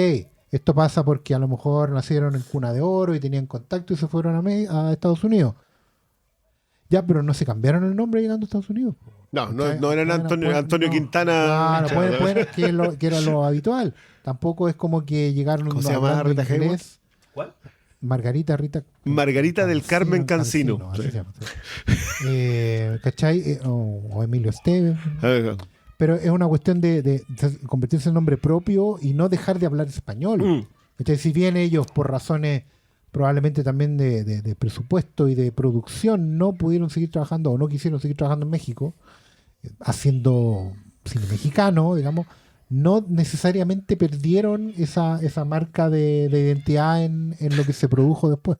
esto pasa porque a lo mejor nacieron en cuna de oro y tenían contacto y se fueron a Estados Unidos. Ya, pero no se cambiaron el nombre llegando a Estados Unidos. No, ¿Cachai? no eran Antonio no. Quintana. Claro, que era lo habitual. Tampoco es como que llegaron ¿Cómo se llama hablando Rita inglés. ¿Cuál? Margarita del Carmen Cancino. así Sí. se llama, sí. ¿Cachai? O Emilio Esteves. A ver, Pero es una cuestión de convertirse en nombre propio y no dejar de hablar español. Mm. ¿Cachai? Si bien ellos, por razones probablemente también de presupuesto y de producción, no pudieron seguir trabajando o no quisieron seguir trabajando en México, haciendo cine mexicano, digamos, no necesariamente perdieron esa marca de identidad en lo que se produjo después.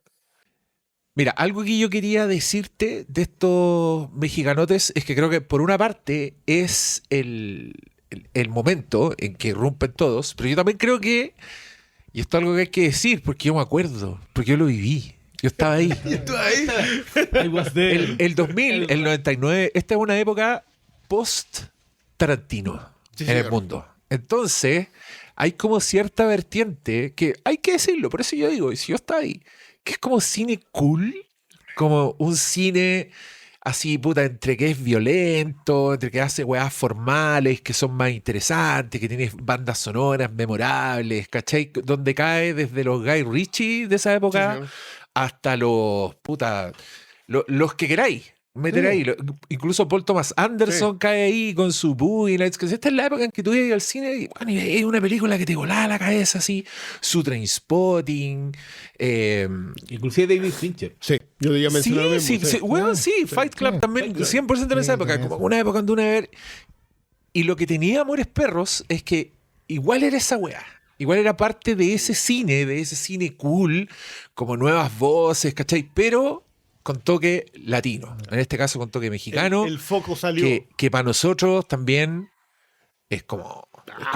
Mira, algo que yo quería decirte de estos mexicanotes es que creo que por una parte es el momento en que irrumpen todos, pero yo también creo que, y esto es algo que hay que decir porque yo me acuerdo, porque yo lo viví, yo estaba ahí. I was there. El 2000, el 99, esta es una época post-Tarantino Sí, en el señor. mundo. Entonces, hay como cierta vertiente que hay que decirlo, por eso yo digo, y si yo estaba ahí, que es como cine cool, como un cine así, puta, entre que es violento, entre que hace weas formales, que son más interesantes, que tiene bandas sonoras memorables, ¿cachai? Donde cae desde los Guy Ritchie de esa época señor. hasta los, puta, los que queráis. Meter Sí. ahí, incluso Paul Thomas Anderson cae ahí con su Boogie Nights. Esta es la época en que tú ibas al cine y, bueno, y hay una película que te volaba la cabeza así, su Trainspotting. Inclusive David Fincher. Sí, yo debía mencionar lo mismo. sí, weón, sí, Fight Club Sí, también, Fight Club. 100% en esa Sí, época, también como eso. una época donde una ver. Y lo que tenía Amores Perros es que igual era esa weá. Igual era parte de ese cine cool, como nuevas voces, ¿cachai? Pero con toque latino. En este caso con toque mexicano. El foco salió. Que para nosotros también es como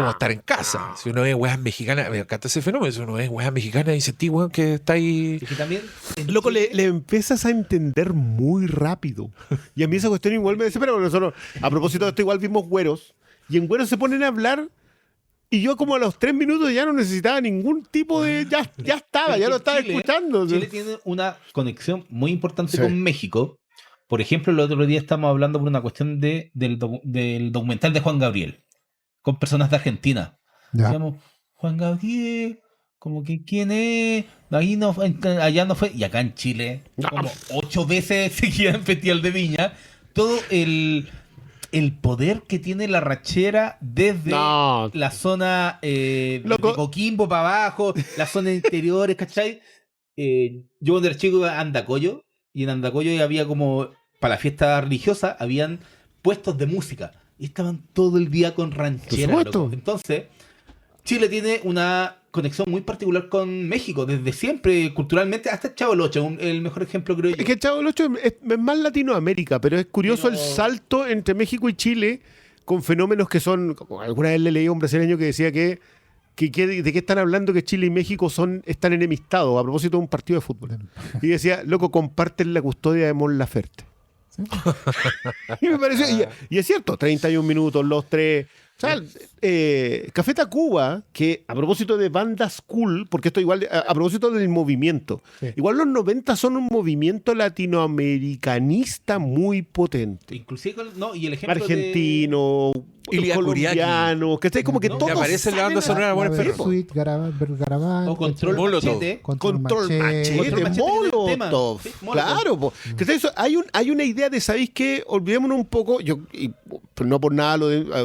estar en casa. Si uno ve weas mexicanas, me encanta ese fenómeno. Si uno ve weas mexicanas y sentí, weón, que está ahí. Y que también. Loco, le empiezas a entender muy rápido. Y a mí esa cuestión igual me desespera, porque nosotros, a propósito de esto, igual vimos Güeros. Y en Güeros se ponen a hablar. Y yo como a los 3 minutos ya no necesitaba ningún tipo de... Ya estaba, ya lo estaba escuchando. Chile tiene una conexión muy importante Sí. con México. Por ejemplo, el otro día estamos hablando por una cuestión del documental de Juan Gabriel, con personas de Argentina. Ya. Decíamos, Juan Gabriel, como que quién es, ahí no, allá no fue, y acá en Chile, como 8 veces seguía en Festival de Viña, todo el poder que tiene la rachera desde No. la zona de Loco. Coquimbo para abajo, las zonas interiores, ¿cachai? Yo cuando era chico iba a Andacoyo, y en Andacoyo había como, para la fiesta religiosa, habían puestos de música, y estaban todo el día con ranchera. Por supuesto. loco. Entonces, Chile tiene una conexión muy particular con México, desde siempre, culturalmente, hasta el Chavo el Ocho, el mejor ejemplo creo yo. Es que el Chavo del Ocho es más Latinoamérica, pero es curioso Pero- el salto entre México y Chile con fenómenos que son... como alguna vez le leí a un brasileño que decía que ¿De qué están hablando que Chile y México están enemistados a propósito de un partido de fútbol? Y decía, loco, comparten la custodia de Mon Laferte. Sí. Y me pareció, y es cierto, 31 minutos, los tres. O sea, Café Tacuba, que a propósito de bandas cool, porque esto igual, a propósito del movimiento, Sí. igual los 90 son un movimiento latinoamericanista muy potente. Inclusive, y el ejemplo Argentino, Ilia colombiano, que está como que No, todos aparece en la banda salen sonora Amores Perros. Sweet, Garabat, o Control Molotov. Machete. Control Machete. Machete, Control Machete tiene el tema. Molotov. Sí, Molotov. Claro, po. Que está eso, hay una idea de, ¿sabéis qué? Olvidémonos un poco, pero no por nada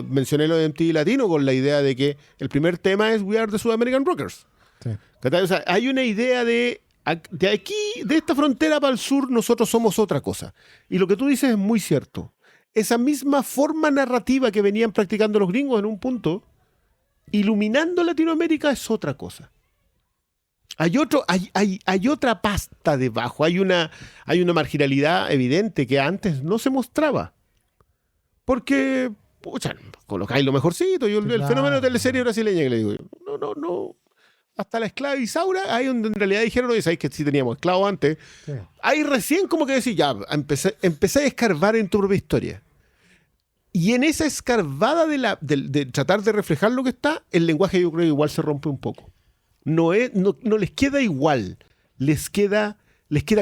mencioné lo de MTV Latino con la idea de que el primer tema es We Are the South American Rockers. Sí. ¿Cachai? O sea, hay una idea de aquí, de esta frontera para el sur, nosotros somos otra cosa. Y lo que tú dices es muy cierto. Esa misma forma narrativa que venían practicando los gringos en un punto, iluminando Latinoamérica es otra cosa. Hay otra pasta debajo, hay una marginalidad evidente que antes no se mostraba. Porque, pucha, colocáis lo mejorcito, el Claro. fenómeno de teleserie brasileña que le digo yo. No. Hasta la esclava Isaura, ahí donde en realidad dijeron, oye, sabéis que sí teníamos esclavos antes. Sí. Ahí recién como que decís, ya, empecé a escarbar en tu propia historia. Y en esa escarbada de tratar de reflejar lo que está, el lenguaje yo creo que igual se rompe un poco. No les queda igual, les queda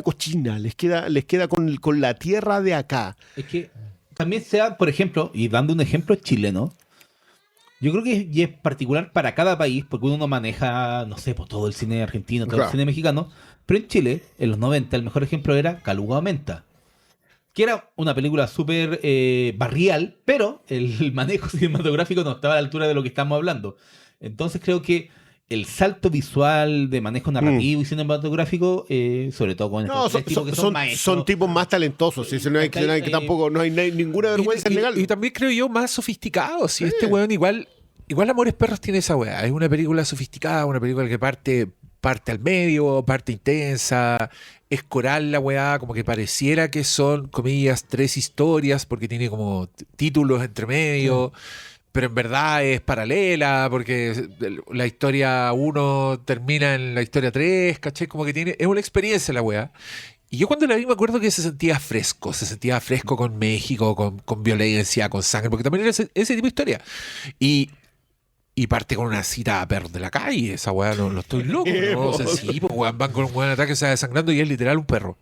cochina, les queda con la tierra de acá. Es que también sea, por ejemplo, y dando un ejemplo chileno, yo creo que es particular para cada país, porque uno no maneja, no sé, pues todo el cine argentino, todo Claro. el cine mexicano, pero en Chile, en los 90, el mejor ejemplo era Caluga Aumenta, que era una película súper barrial, pero el manejo cinematográfico no estaba a la altura de lo que estamos hablando. Entonces creo que el salto visual de manejo narrativo y cinematográfico, sobre todo con No, estos tres tipos que son maestros. son tipos más talentosos, sí, no hay que tampoco, no hay ninguna vergüenza en negarlo. Y también creo yo más sofisticado. Si este weón igual Amores Perros tiene esa weá. Es una película sofisticada, una película que parte al medio, parte intensa, es coral la weá, como que pareciera que son, comillas, 3 historias, porque tiene como títulos entre medio. Pero en verdad es paralela, porque la historia 1 termina en la historia 3, ¿cachai? Como que es una experiencia la weá. Y yo cuando la vi me acuerdo que se sentía fresco con México, con violencia, con sangre, porque también era ese tipo de historia. Y parte con una cita a perros de la calle, esa weá no estoy loco, ¿no? O sea, sí, pues weón, van con un buen ataque, se va desangrando y es literal un perro.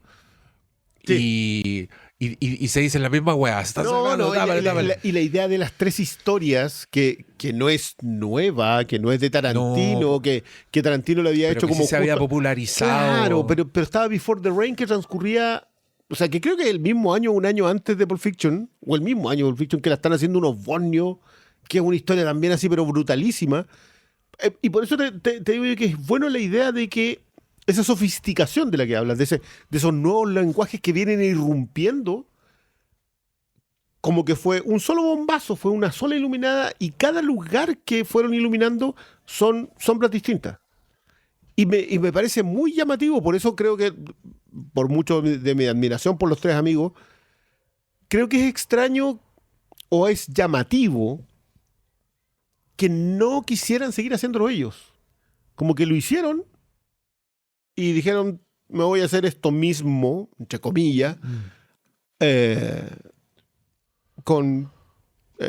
Sí. Y se dice la misma weá, se está sangrando, tápale. Y la idea de las 3 historias, que no es nueva, que no es de Tarantino, que Tarantino lo había Pero hecho que como sí se había justo- popularizado. Claro, pero estaba Before the Rain, que transcurría, o sea, que creo que el mismo año, un año antes de Pulp Fiction, o el mismo año de Pulp Fiction, que la están haciendo unos Borneo, que es una historia también así, pero brutalísima. Y por eso te digo yo que es bueno la idea de que esa sofisticación de la que hablas, de esos nuevos lenguajes que vienen irrumpiendo, como que fue un solo bombazo, fue una sola iluminada, y cada lugar que fueron iluminando son sombras distintas. Y me parece muy llamativo, por eso creo que, por mucho de mi admiración por los 3 amigos, creo que es extraño o es llamativo que no quisieran seguir haciéndolo ellos. Como que lo hicieron y dijeron, me voy a hacer esto mismo, entre comillas, con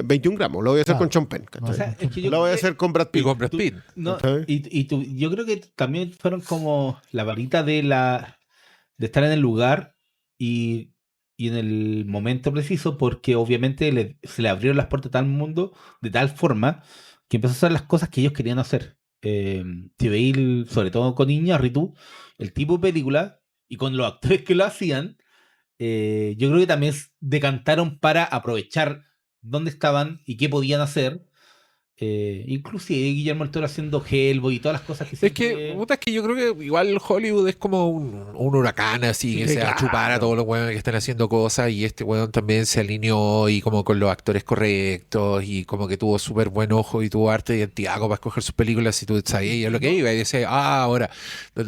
21 gramos. Lo voy a hacer Claro. con Sean Penn, ¿cachai? O sea, es que yo Lo voy a creo que- hacer con Brad Y Pitt. con Brad Pitt. No, ¿Sabes? yo creo que también fueron como la varita de estar en el lugar y en el momento preciso, porque obviamente se le abrieron las puertas a tal mundo de tal forma que empezó a hacer las cosas que ellos querían hacer. Si veis, sobre todo con Iñárritu, el tipo de película y con los actores que lo hacían, yo creo que también decantaron para aprovechar dónde estaban y qué podían hacer. Inclusive Guillermo del Toro haciendo Hellboy y todas las cosas que Es que, puta, es que yo creo que igual Hollywood es como un huracán así, que Sí, se va a claro. chupar a todos los weones que están haciendo cosas, y este weón también se alineó y como con los actores correctos y como que tuvo súper buen ojo y tuvo arte de identidad como para escoger sus películas, y tú sabías lo que iba y decía, ahora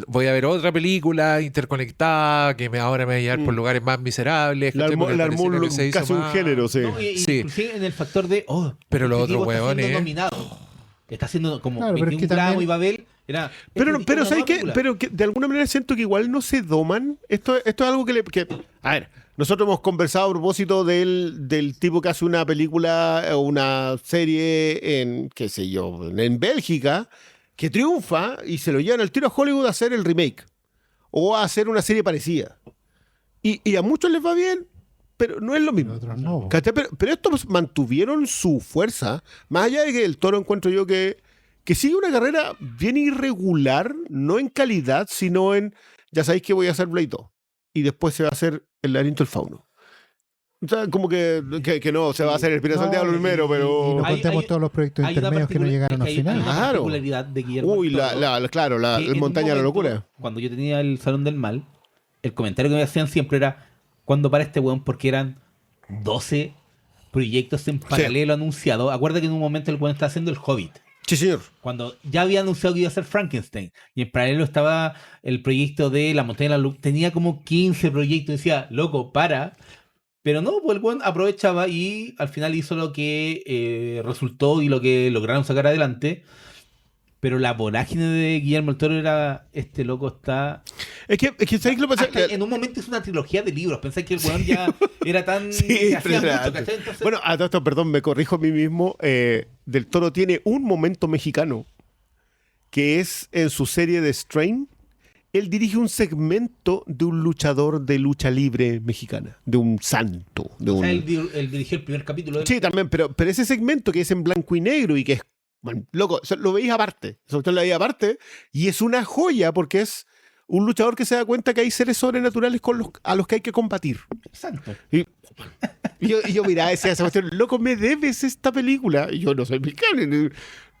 voy a ver otra película interconectada que ahora me va a llevar por lugares más miserables. Le ¿cachai? armó, Porque le armó pareciera que se hizo casi un más- género, sí. No, Sí. inclusive en el factor de Pero los este otros tipo está siendo huevones, nominado. Está haciendo como Claro, pero es 21 que también- gramos y Babel. Era, Pero una ¿sabes nueva qué? película. Pero que de alguna manera siento que igual no se doman. Esto es algo a ver, nosotros hemos conversado a propósito del tipo que hace una película o una serie en, qué sé yo, en Bélgica, que triunfa y se lo llevan al tiro a Hollywood a hacer el remake o a hacer una serie parecida. Y a muchos les va bien, pero no es lo mismo. Otros no. ¿Cachai? Pero estos mantuvieron su fuerza, más allá de que el Toro encuentro yo que sigue una carrera bien irregular, no en calidad, sino en, ya sabéis que voy a hacer Blade 2, y después se va a hacer El laberinto del fauno. O sea, como que no, se va a hacer El Espinazo del Diablo primero, Y pero... no Hay- contemos hay- todos los proyectos Hay una intermedios que no llegaron al hay una final. Claro. particularidad de Guillermo Uy, del Toro, claro, que el en un Montaña de la momento, Locura. Cuando yo tenía el Salón del Mal, el comentario que me hacían siempre era: ¿cuándo para este weón? Porque eran 12 proyectos en paralelo anunciados. Acuerda que en un momento el weón estaba haciendo El Hobbit. Sí, señor. Cuando ya había anunciado que iba a ser Frankenstein. Y en paralelo estaba el proyecto de La Montaña de la Luz. Tenía como 15 proyectos. Y decía, loco, para. Pero no, pues el buen aprovechaba y al final hizo lo que resultó y lo que lograron sacar adelante. Pero la vorágine de Guillermo del Toro era: este loco está... Es que ¿sabéis lo que pasa? Hasta en un momento es una trilogía de libros. Pensé que el weón ya era tan... Sí, que hacía mucho, impresionante. ¿cachai? Entonces, Bueno, a todo esto, perdón, me corrijo a mí mismo. Del Toro tiene un momento mexicano que es en su serie de Strain. Él dirige un segmento de un luchador de lucha libre mexicana, de un santo. De o un... sea, él dirigió el primer capítulo. Sí, también, pero ese segmento que es en blanco y negro y que es, bueno, loco, lo veis aparte. Usted lo veis aparte y es una joya porque es un luchador que se da cuenta que hay seres sobrenaturales a los que hay que combatir. Exacto. Y yo miraba, decía esa cuestión, loco, me debes esta película. Y yo no soy mexicano.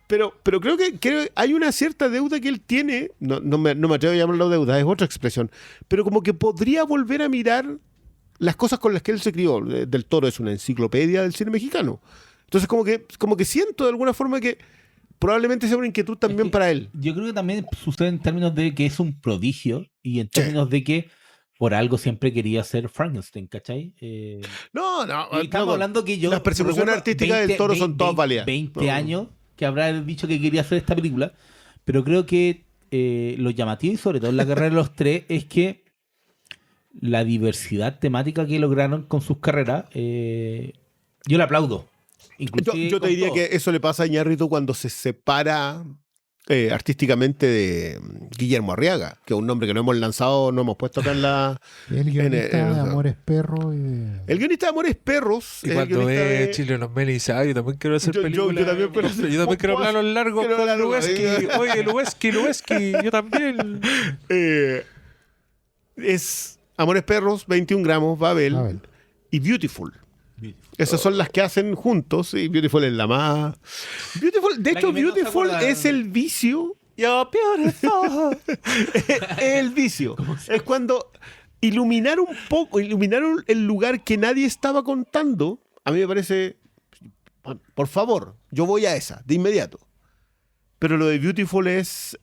Pero creo que hay una cierta deuda que él tiene. No me atrevo a llamarlo deuda, es otra expresión. Pero como que podría volver a mirar las cosas con las que él se crió. Del Toro es una enciclopedia del cine mexicano. Entonces como que siento de alguna forma que probablemente sea una inquietud también Es que para él. Yo creo que también sucede en términos de que es un prodigio y en términos de que por algo siempre quería ser Frankenstein, ¿cachai? No, Y estamos hablando que yo... las persecuciones recuerdo artísticas del Toro son todas válidas. 20 No. años que habrá dicho que quería hacer esta película, pero creo que lo llamativo y sobre todo en la carrera de los tres es que la diversidad temática que lograron con sus carreras, yo le aplaudo. Inclusive Yo te con diría todo. que eso le pasa a Iñárritu cuando se separa artísticamente de Guillermo Arriaga, que es un nombre que no hemos lanzado, no hemos puesto acá en la... El guionista en- de Amores Perros y de... El guionista de Amores Perros. Y el cuando guionista ve de- Chile los Menes y dice, yo también quiero hacer Yo películas. también quiero hacer- Yo también quiero planos largos quiero con hablar- Lubeski. Oye, Lubeski, yo también. Es Amores Perros, 21 gramos, Babel, Babel. y Beautiful. Esas son las que hacen juntos, y Beautiful es la más... Beautiful, de La hecho, que menos se Beautiful acuerda. es el vicio. Yo beautiful. El vicio. Es cuando iluminaron el lugar que nadie estaba contando. A mí me parece, por favor, yo voy a esa, de inmediato. Pero lo de Beautiful es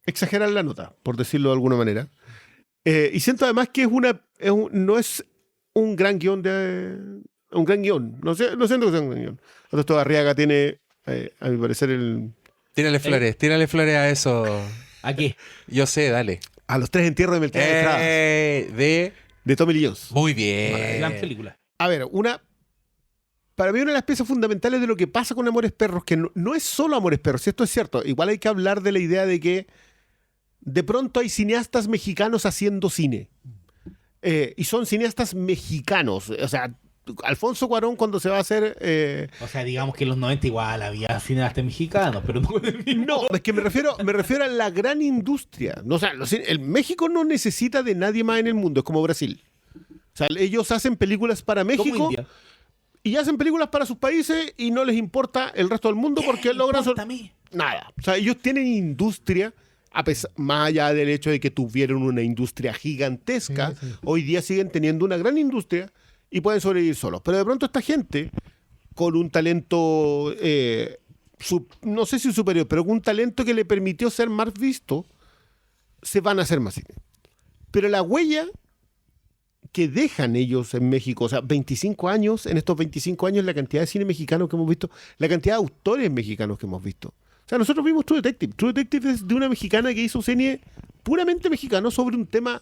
exagerar la nota, por decirlo de alguna manera. Y siento además que no es un gran guión un gran guión. No siento que sea un gran guión. Esto Arriaga tiene, a mi parecer, Tírale flores a eso. ¿A qué? Yo sé, dale. a los 3 entierros de Melquiades Estrada, de Tommy Lee Jones. Muy bien. Gran película. A ver, para mí una de las piezas fundamentales de lo que pasa con Amores Perros, que no es solo Amores Perros, si esto es cierto, igual hay que hablar de la idea de que de pronto hay cineastas mexicanos haciendo cine. Y son cineastas mexicanos. O sea, Alfonso Cuarón cuando se va a hacer... O sea, digamos que en los 90 igual había cineastas mexicanos, pero no con el mismo. No, es que me refiero a la gran industria. No, o sea, el México no necesita de nadie más en el mundo, es como Brasil. O sea, ellos hacen películas para Como México India. y hacen películas para sus países y no les importa el resto del mundo porque logran... Importa a mí. Nada. O sea, ellos tienen industria, más allá del hecho de que tuvieron una industria gigantesca, Sí, sí. hoy día siguen teniendo una gran industria y pueden sobrevivir solos. Pero de pronto esta gente, con un talento, no sé si superior, pero con un talento que le permitió ser más visto, se van a hacer más cine. Pero la huella que dejan ellos en México. O sea, 25 años, en estos 25 años, la cantidad de cine mexicano que hemos visto, la cantidad de autores mexicanos que hemos visto. O sea, nosotros vimos True Detective. True Detective es de una mexicana que hizo cine puramente mexicano sobre un tema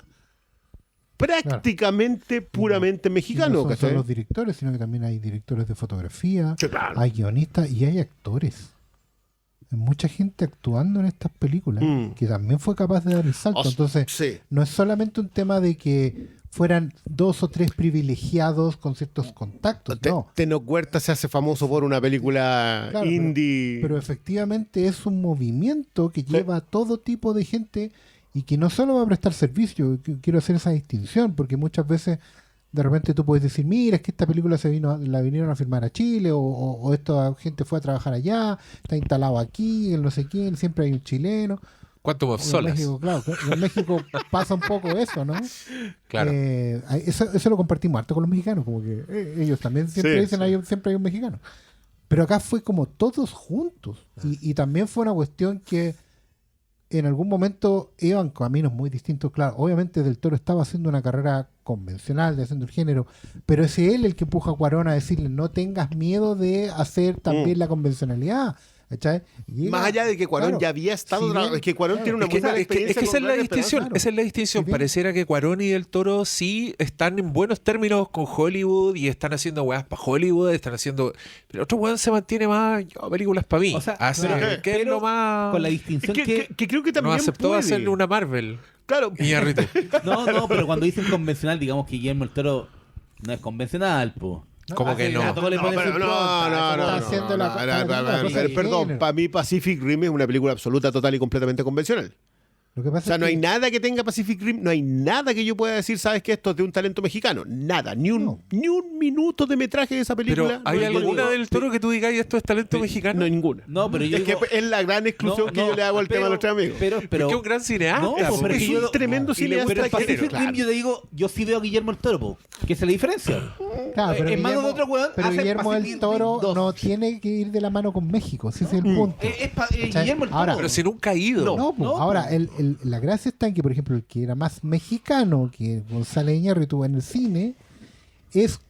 prácticamente puramente mexicano. Y no son solo los directores, sino que también hay directores de fotografía, Sí, claro. hay guionistas y hay actores. Hay mucha gente actuando en estas películas que también fue capaz de dar el salto. Entonces, sí. no es solamente un tema de que fueran 2 o 3 privilegiados con ciertos contactos. No. Tenoch Huerta se hace famoso por una película Claro, indie. Pero efectivamente es un movimiento que lleva a todo tipo de gente y que no solo va a prestar servicio. Quiero hacer esa distinción porque muchas veces de repente tú puedes decir, mira, es que esta película la vinieron a filmar a Chile o esta gente fue a trabajar allá, está instalado aquí, el no sé quién, siempre hay un chileno. ¿Cuánto más solas? México, claro, en México pasa un poco eso, ¿no? Claro. Eso lo compartimos harto con los mexicanos, como que ellos también siempre Sí, dicen, sí. Siempre hay un mexicano. Pero acá fue como todos juntos. Y también fue una cuestión que en algún momento iban caminos muy distintos. Claro, obviamente Del Toro estaba haciendo una carrera convencional de haciendo el género, pero es él el que empuja a Cuarón a decirle, no tengas miedo de hacer también la convencionalidad. ¿Cachai? Más allá de que Cuarón claro, ya había estado... si bien, es que Cuarón claro, tiene una muy mala Es experiencia que esa con es la Gran distinción. Esperanza. Esa es la distinción. Sí, bien. Pareciera que Cuarón y Del Toro sí están en buenos términos con Hollywood y están haciendo weas para Hollywood, están haciendo... Pero otro weón se mantiene más películas para mí. O sea, Así pero- que es lo más... Con la Es distinción que creo que no también aceptó puede. hacerle una Marvel. Claro. Iñárritu. No, pero cuando dicen convencional, digamos que Guillermo el Toro no es convencional, po. ¿Cómo que no? A todo le pone su pero impronta, está haciendo la cosa de Perdón, género. para mí Pacific Rim es una película absoluta, total y completamente convencional. Lo que pasa O sea, es no que hay nada que tenga Pacific Rim, no hay nada que yo pueda decir, sabes que esto es de un talento mexicano. Nada, ni un minuto de metraje de esa película. Pero ¿hay no alguna del Toro que tú digas esto es talento mexicano? No hay ninguna. No, pero yo es digo... que es la gran exclusión que yo le hago al tema de nuestros amigos. Pero, Es que es un gran cineasta. No, po. pero es que un tremendo cineasta Pero de en Pacific género, Rim claro. yo te digo, yo sí veo a Guillermo el Toro, po. Que esa es la diferencia. claro, pero en manos de otro weón pero hace Guillermo Pacific del Rim Toro 2. no tiene que ir de la mano con México, ese es el punto. ¿Cachai? Guillermo el Toro. Ahora, Pero si nunca ha ido. No, pues, no, ahora la gracia está en que, por ejemplo, el que era más mexicano que González Iñárritu en el cine es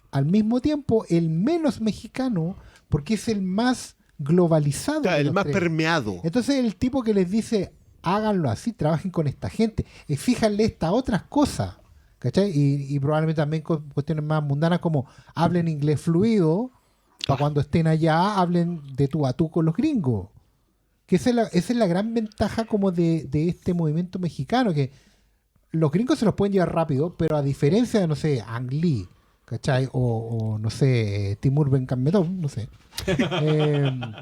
al mismo tiempo el menos mexicano porque es el más globalizado. Claro, de el los más tres. permeado. Entonces el tipo que les dice háganlo así, trabajen con esta gente, fíjenle estas otras cosas, ¿cachai? Y probablemente también con cuestiones más mundanas como hablen inglés fluido, para cuando estén allá hablen de tú a tú con los gringos. Que esa es la gran ventaja como de este movimiento mexicano, que los gringos se los pueden llevar rápido, pero a diferencia de, no sé, Ang Lee, ¿cachai? O no sé, Timur Benkammetov, no sé.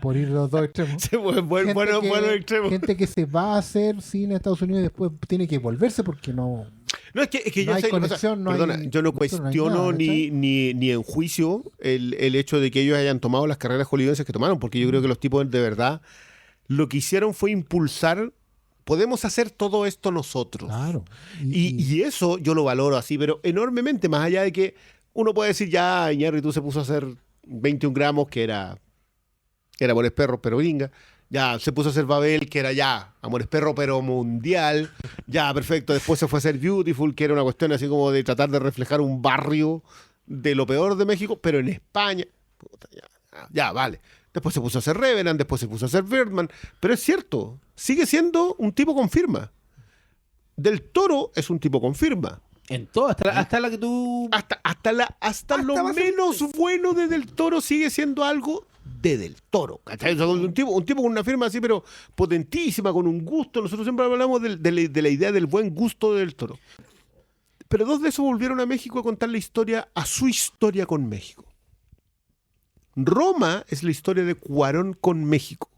Por ir los dos extremos. Sí, bueno, extremo. Gente que se va a hacer cine en Estados Unidos y después tiene que volverse porque no... No, es que No yo hay sé, conexión, no perdona, hay- yo no no hay cuestiono nada, ¿cachai? ni en juicio el hecho de que ellos hayan tomado las carreras hollywoodenses que tomaron, porque yo creo que los tipos de verdad lo que hicieron fue impulsar, podemos hacer todo esto nosotros. Claro. Y eso yo lo valoro así, pero enormemente, más allá de que uno puede decir ya, Iñárritu se puso a hacer 21 gramos, que era Amores Perros, pero gringa. Ya se puso a hacer Babel, que era ya Amores Perro, pero mundial. Ya, perfecto. Después se fue a hacer Beautiful, que era una cuestión así como de tratar de reflejar un barrio de lo peor de México, pero en España. Puta, ya, vale. Después se puso a hacer Revenant, después se puso a hacer Birdman. Pero es cierto, sigue siendo un tipo con firma. Del Toro es un tipo con firma. En todo, hasta la que tú... Hasta lo menos bueno de Del Toro sigue siendo algo de Del Toro. ¿Cachai? O sea, un tipo con una firma así, pero potentísima, con un gusto. Nosotros siempre hablamos de la idea del buen gusto de Del Toro. Pero dos de esos volvieron a México a contar la historia, a su historia con México. Roma es la historia de Cuarón con México.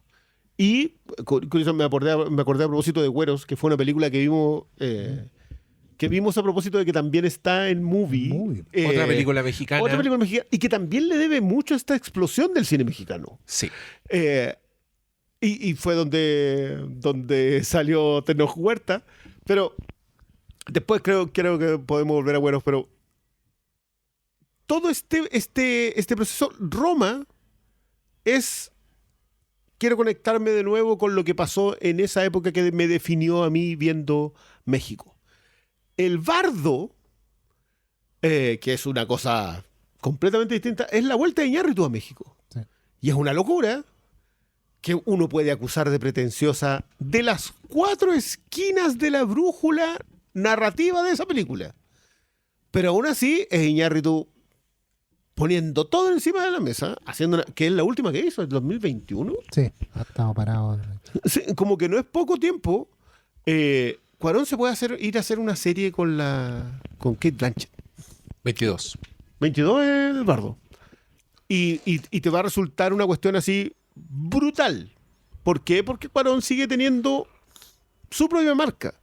Y, curioso, me acordé a propósito de Güeros, que fue una película que vimos a propósito de que también está en Movie. Otra película mexicana. Otra película mexicana. Y que también le debe mucho a esta explosión del cine mexicano. Sí. Y fue donde salió Tenoch Huerta. Pero después creo que podemos volver a Güeros, pero todo este proceso, Roma es... Quiero conectarme de nuevo con lo que pasó en esa época que me definió a mí viendo México. El bardo que es una cosa completamente distinta, es la vuelta de Iñárritu a México. Sí. Y es una locura que uno puede acusar de pretenciosa de las 4 esquinas de la brújula narrativa de esa película. Pero aún así es Iñárritu poniendo todo encima de la mesa, haciendo que es la última que hizo, el 2021. Sí, ha estado parado. Sí, como que no es poco tiempo. Cuarón se puede ir a hacer una serie con Kate Blanchett. 22. 22 es el bardo. Y te va a resultar una cuestión así brutal. ¿Por qué? Porque Cuarón sigue teniendo su propia marca.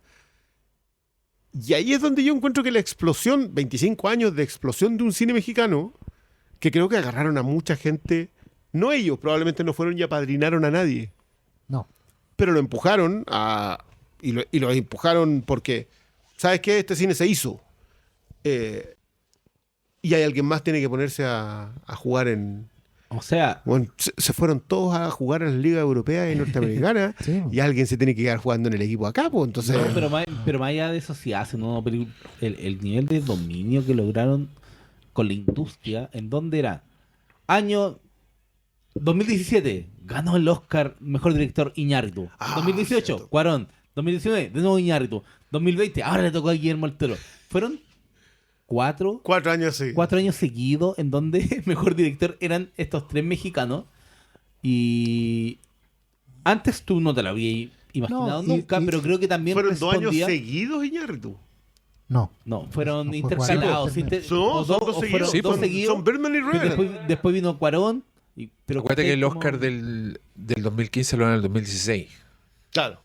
Y ahí es donde yo encuentro que la explosión, 25 años de explosión de un cine mexicano, que creo que agarraron a mucha gente, no ellos, probablemente no fueron y apadrinaron a nadie, No. pero lo empujaron y lo empujaron porque, ¿sabes qué? Este cine se hizo. Y hay alguien más tiene que ponerse a jugar en... O sea, Bueno, se fueron todos a jugar en las ligas europeas y norteamericanas Sí. y alguien se tiene que quedar jugando en el equipo acá, pues entonces... no, pero más allá de eso, si hacen una película, el nivel de dominio que lograron con la industria, ¿en dónde era? Año 2017, ganó el Oscar Mejor Director Iñárritu. Ah, 2018, cierto. Cuarón. 2019, de nuevo Iñárritu. 2020, ahora le tocó a Guillermo del Toro. Fueron 4 años sí. años seguidos en donde Mejor Director eran estos 3 mexicanos. Y antes tú no te lo habías imaginado No, nunca, pero creo que también Fueron 2 años respondía... seguidos, Iñárritu. No. No, fueron Fue intercalados. cuatro. No, son dos seguidos. Sí, dos son- seguidos. Son Birdman y Pero Revenant. después vino Cuarón. Pero Acuérdate que el ¿cachai? Oscar del 2015 lo dan en el 2016. Claro.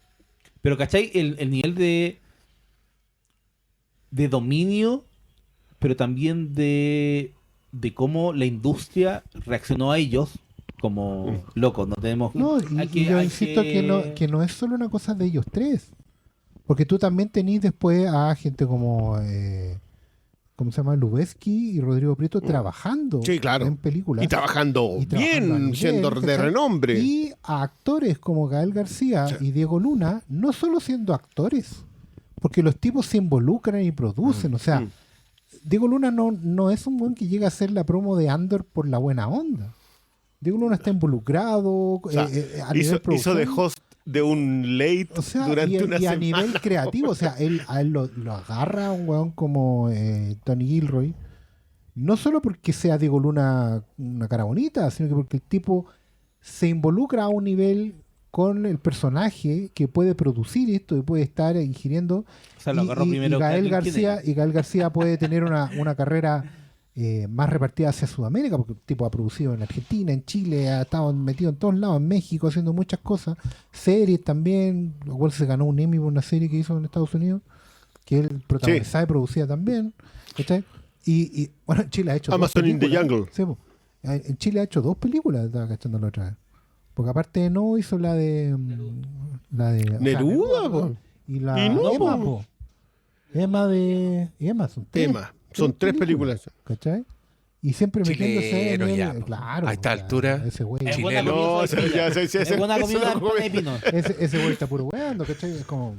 Pero ¿cachai? El nivel de dominio, pero también de cómo la industria reaccionó a ellos como locos. No tenemos... No, hay y yo hay insisto que no es solo una cosa de ellos tres. Porque tú también tenés después a gente como, ¿cómo se llama? Lubeski y Rodrigo Prieto trabajando Sí, claro. en películas. Y trabajando Y trabajando a bien, nivel, siendo de ¿cachai? renombre. Y a actores como Gael García y Diego Luna, no solo siendo actores, porque los tipos se involucran y producen. O sea, Diego Luna no es un buen que llega a hacer la promo de Andor por la buena onda. Diego Luna está involucrado O sea, a nivel hizo producción. de host de un late O sea, durante una y a semana. nivel creativo, o sea, a él lo agarra un weón como Tony Gilroy, no solo porque sea Diego Luna una cara bonita, sino que porque el tipo se involucra a un nivel con el personaje que puede producir esto y puede estar ingiriendo. O sea, lo agarró y primero Gael Kathleen García, y Gael García puede tener una carrera más repartida hacia Sudamérica, porque el tipo ha producido en Argentina, en Chile, ha estado metido en todos lados, en México, haciendo muchas cosas, series también, lo cual se ganó un Emmy por una serie que hizo en Estados Unidos, que él protagonizaba y producía también, ¿cachai? Y bueno, en Chile ha hecho Amazon in the películas. Jungle. Sí, po. En Chile ha hecho 2 películas, estaba cachando la otra vez. Porque aparte de No hizo la de o sea, Neruda, po. y la Y no, Emma, po. po. Emma son tres. Tema. Son 3 películas. ¿Cachai? Y siempre metiéndose Chileno en el, ya, po. claro, A esta ya, altura, ese güey, Es Chileno. buena comida, No, soy ya, chileno. sí, Es buena eso comida lo del pan de pino. ese güey está puro weando, ¿cachai? Es como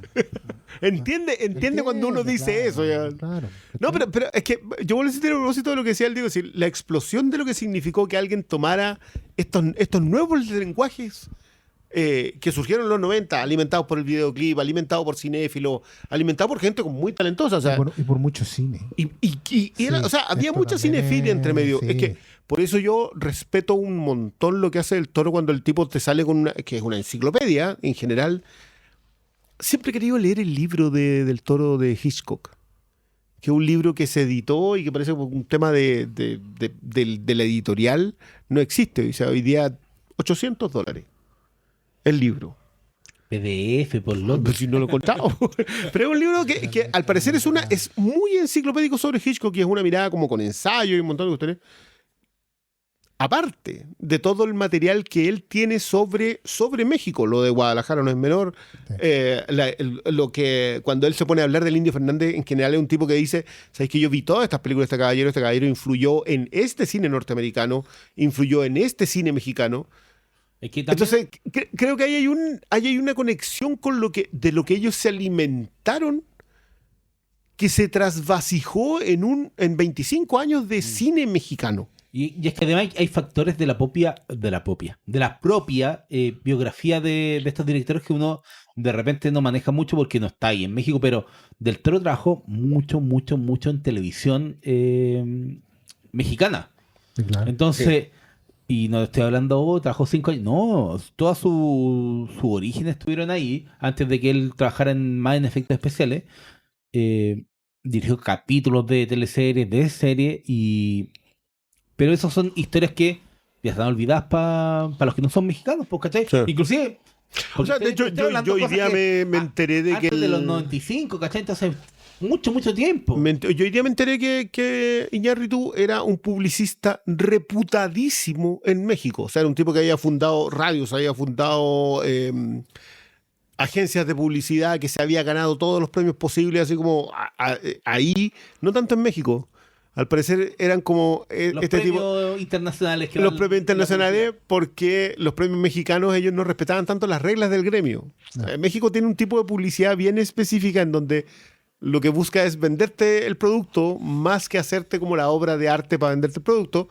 Entiende cuando uno dice claro, eso. Ya. Claro. No, pero es que yo vuelvo a insistir a propósito de lo que decía él, digo, si la explosión de lo que significó que alguien tomara estos nuevos lenguajes que surgieron en los 90, alimentados por el videoclip, alimentados por cinéfilos, alimentados por gente muy talentosa. O sea, Y por mucho cine. o sea, había esto mucha también cinefilia entre medio. sí. Es que por eso yo respeto un montón lo que hace el Toro cuando el tipo te sale con que es una enciclopedia en general. Siempre he querido leer el libro del Toro de Hitchcock, que es un libro que se editó y que parece un tema de la editorial no existe. O sea, hoy día $800 el libro. PDF, por loco. Pues si no lo he contado. Pero es un libro que al parecer es muy enciclopédico sobre Hitchcock y es una mirada como con ensayo y un montón de cuestiones. Aparte de todo el material que él tiene sobre México, lo de Guadalajara no es menor, lo que cuando él se pone a hablar del Indio Fernández, en general es un tipo que dice, ¿sabes que yo vi todas estas películas de este caballero influyó en este cine norteamericano, influyó en este cine mexicano? Es que también, Entonces, creo que ahí hay una conexión con de lo que ellos se alimentaron, que se trasvasijó en 25 años de cine mexicano. Y es que además hay factores de la propia biografía de estos directores que uno de repente no maneja mucho porque no está ahí en México, pero Del Toro trabajó mucho en televisión mexicana. Sí, claro. Entonces, y no estoy hablando, trabajó 5 años, no, todos sus orígenes estuvieron ahí antes de que él trabajara más en efectos especiales. Dirigió capítulos de teleseries, de series, pero esas son historias que ya están olvidadas para los que no son mexicanos, pues, ¿cachai? Sí. Inclusive, O sea, de hecho, yo hoy día me enteré de que... antes de los 95, ¿cachai? Entonces, mucho tiempo. Yo hoy día me enteré que Iñárritu era un publicista reputadísimo en México. O sea, era un tipo que había fundado radios, había fundado agencias de publicidad, que se había ganado todos los premios posibles, así como ahí, no tanto en México. Al parecer eran como Los premios internacionales. Que los van- premios internacionales, porque los premios mexicanos ellos no respetaban tanto las reglas del gremio. No. México tiene un tipo de publicidad bien específica en donde lo que busca es venderte el producto más que hacerte como la obra de arte para venderte el producto,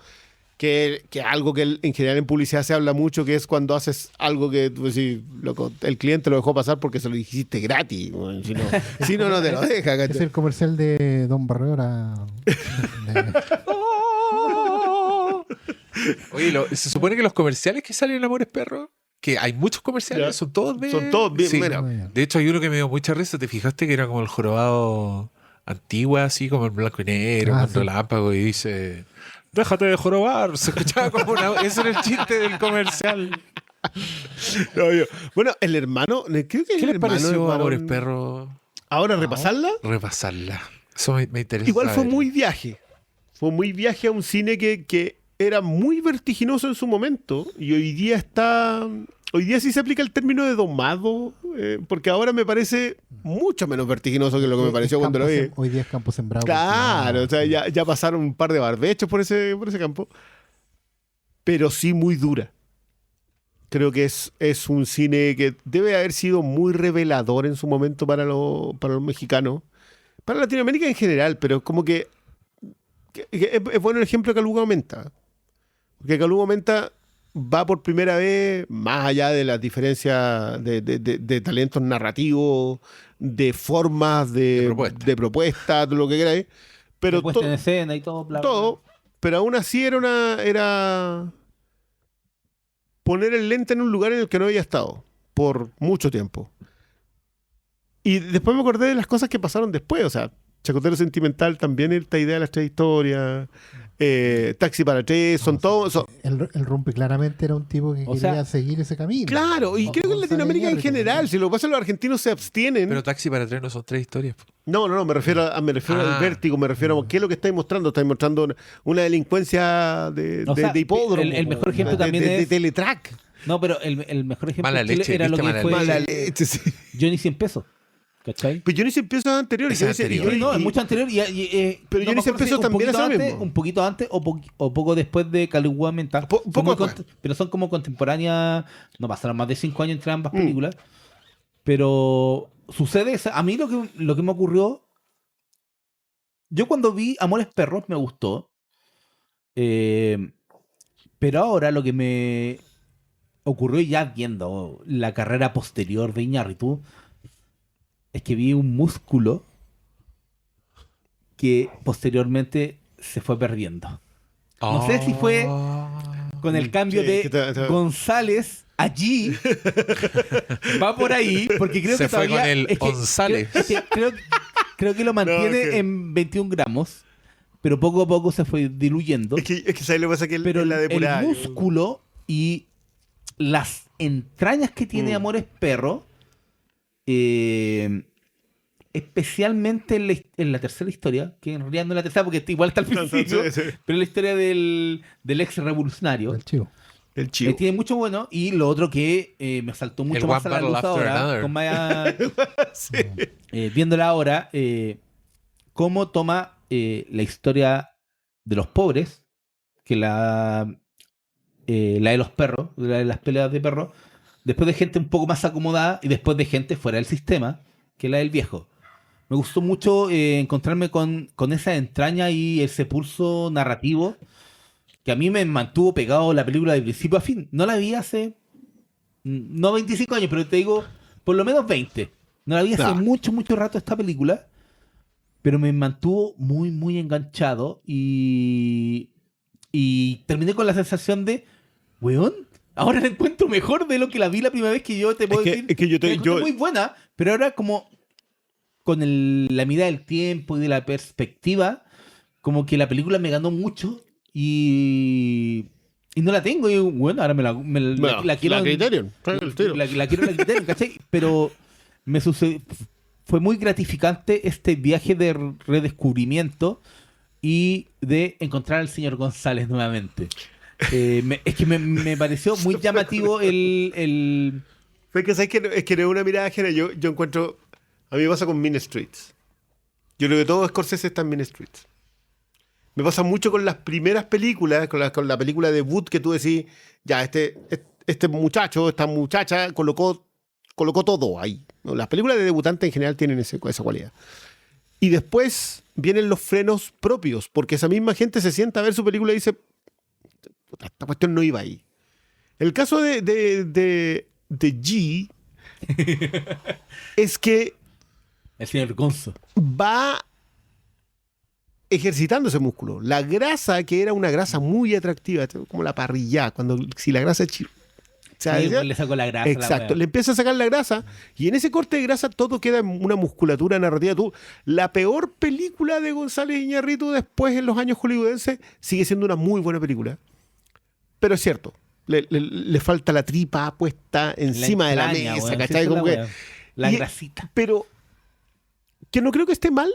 que algo que en general en publicidad se habla mucho, que es cuando haces algo que pues, sí, loco, el cliente lo dejó pasar porque se lo dijiste gratis. Bueno, si no te lo deja. Es ¿cachai? el comercial de Don Barrera. Oye, se supone que los comerciales que salen en Amores Perros, que hay muchos comerciales, Ya. son todos bien. Son todos bien, Sí. mira. De hecho, hay uno que me dio mucha risa. ¿Te fijaste que era como el jorobado antigua, así como en blanco y negro, con Sí. relámpago, y dice: déjate de jorobar? Se escuchaba como una. Ese era el chiste del comercial. Bueno, el hermano, creo que ¿Qué el les hermano pareció de Amores Varón- Perros? Ahora repasarla. Repasarla. Eso me interesa. Igual fue saber. muy viaje. Fue muy viaje a un cine que era muy vertiginoso en su momento y hoy día está... Hoy día sí se aplica el término de domado, porque ahora me parece mucho menos vertiginoso que lo que me pareció cuando lo vi. Hoy día es campo sembrado. Claro, o sea, ya pasaron un par de barbechos por ese campo, pero sí muy dura. Creo que es un cine que debe haber sido muy revelador en su momento para los mexicanos, para Latinoamérica en general, pero como que es bueno el ejemplo de Caluga Aumenta. Porque Caluga Aumenta va por primera vez más allá de las diferencias de talentos narrativos, de formas, de propuestas, de lo que queráis. Pero puesta en escena y todo, bla, bla, todo, pero aún así era poner el lente en un lugar en el que no había estado por mucho tiempo. Y después me acordé de las cosas que pasaron después, o sea, Chacotero Sentimental también, esta idea de las tres historias, Taxi para tres, son todos... El Rumpe claramente era un tipo que O quería sea, seguir ese camino. Claro, y creo que en Latinoamérica en general, si lo que pasa es que los argentinos se abstienen... Pero Taxi para tres no son tres historias. No, me refiero al vértigo, me refiero a qué es lo que estáis mostrando. Estáis mostrando una delincuencia de hipódromo. el mejor ejemplo de, también de es... Teletrack. No, pero el mejor ejemplo Mala en Chile leche, era lo ¿viste? que Mala fue Mala leche, sí. Johnny 100 pesos. ¿Cachai? Pero yo ni empiezo anterior. Ese es anterior. No, es mucho anterior. Pero Johnny 100 pesos también hace lo mismo. Un poquito antes o poco después de Caligua Mental. Poco después. Pero son como contemporáneas. No pasaron más de 5 años entre ambas películas. Pero sucede. A mí lo que me ocurrió. Yo cuando vi Amores Perros me gustó. Pero ahora lo que me ocurrió ya viendo la carrera posterior de Iñárritu es que vi un músculo que posteriormente se fue perdiendo. No sé si fue con el cambio Sí, de que te- González allí. Va por ahí, porque creo Se que fue todavía... con el es que González. creo que lo mantiene No, ok. en 21 gramos, pero poco a poco se fue diluyendo. Es que ¿sabes lo que pasa? Que Pero la depurada. el músculo y las entrañas que tiene Amores Perro, especialmente en la tercera historia, que en realidad no es la tercera porque igual está al principio, Sí, sí. pero la historia del ex revolucionario, El chivo. El chivo. tiene mucho bueno. Y lo otro que me saltó mucho El más One a la Battle luz After ahora, Another. con Maya, Sí. viéndola ahora, cómo toma la historia de los pobres, que la de los perros, la de las peleas de perros, después de gente un poco más acomodada y después de gente fuera del sistema, que la del viejo. Me gustó mucho encontrarme con esa entraña y ese pulso narrativo que a mí me mantuvo pegado la película de principio a fin. No la vi hace, no 25 años, pero te digo, por lo menos 20. No la vi hace mucho, mucho rato esta película, pero me mantuvo muy, muy enganchado y terminé con la sensación de, weón, ahora la encuentro mejor de lo que la vi la primera vez, que yo te puedo decir. Es que yo la encontré muy buena, pero ahora como con la mirada del tiempo y de la perspectiva, como que la película me ganó mucho y no la tengo. Y bueno, ahora la quiero. La Criterion, La quiero en la Criterion, ¿cachai? Pero fue muy gratificante este viaje de redescubrimiento y de encontrar al señor González nuevamente. Es que me pareció muy llamativo el... Es que, ¿sabes qué? Es que no es una mirada ajena. Yo encuentro... A mí me pasa con Mean Streets. Yo creo que todo Scorsese está en Mean Streets. Me pasa mucho con las primeras películas, con la película debut que tú decís, ya, este muchacho, esta muchacha colocó todo ahí, ¿no? Las películas de debutantes en general tienen esa cualidad. Y después vienen los frenos propios, porque esa misma gente se sienta a ver su película y dice, esta cuestión no iba ahí. El caso de G es que el señor Gonzo va ejercitando ese músculo. La grasa, que era una grasa muy atractiva, como la parrilla, si la grasa es sí, le sacó la grasa. Exacto, le empieza a sacar la grasa y en ese corte de grasa todo queda en una musculatura narrativa. La peor película de González Iñárritu después en los años hollywoodenses sigue siendo una muy buena película. Pero es cierto, le falta la tripa puesta encima de la mesa, ¿cachai? La grasita. Pero que no creo que esté mal.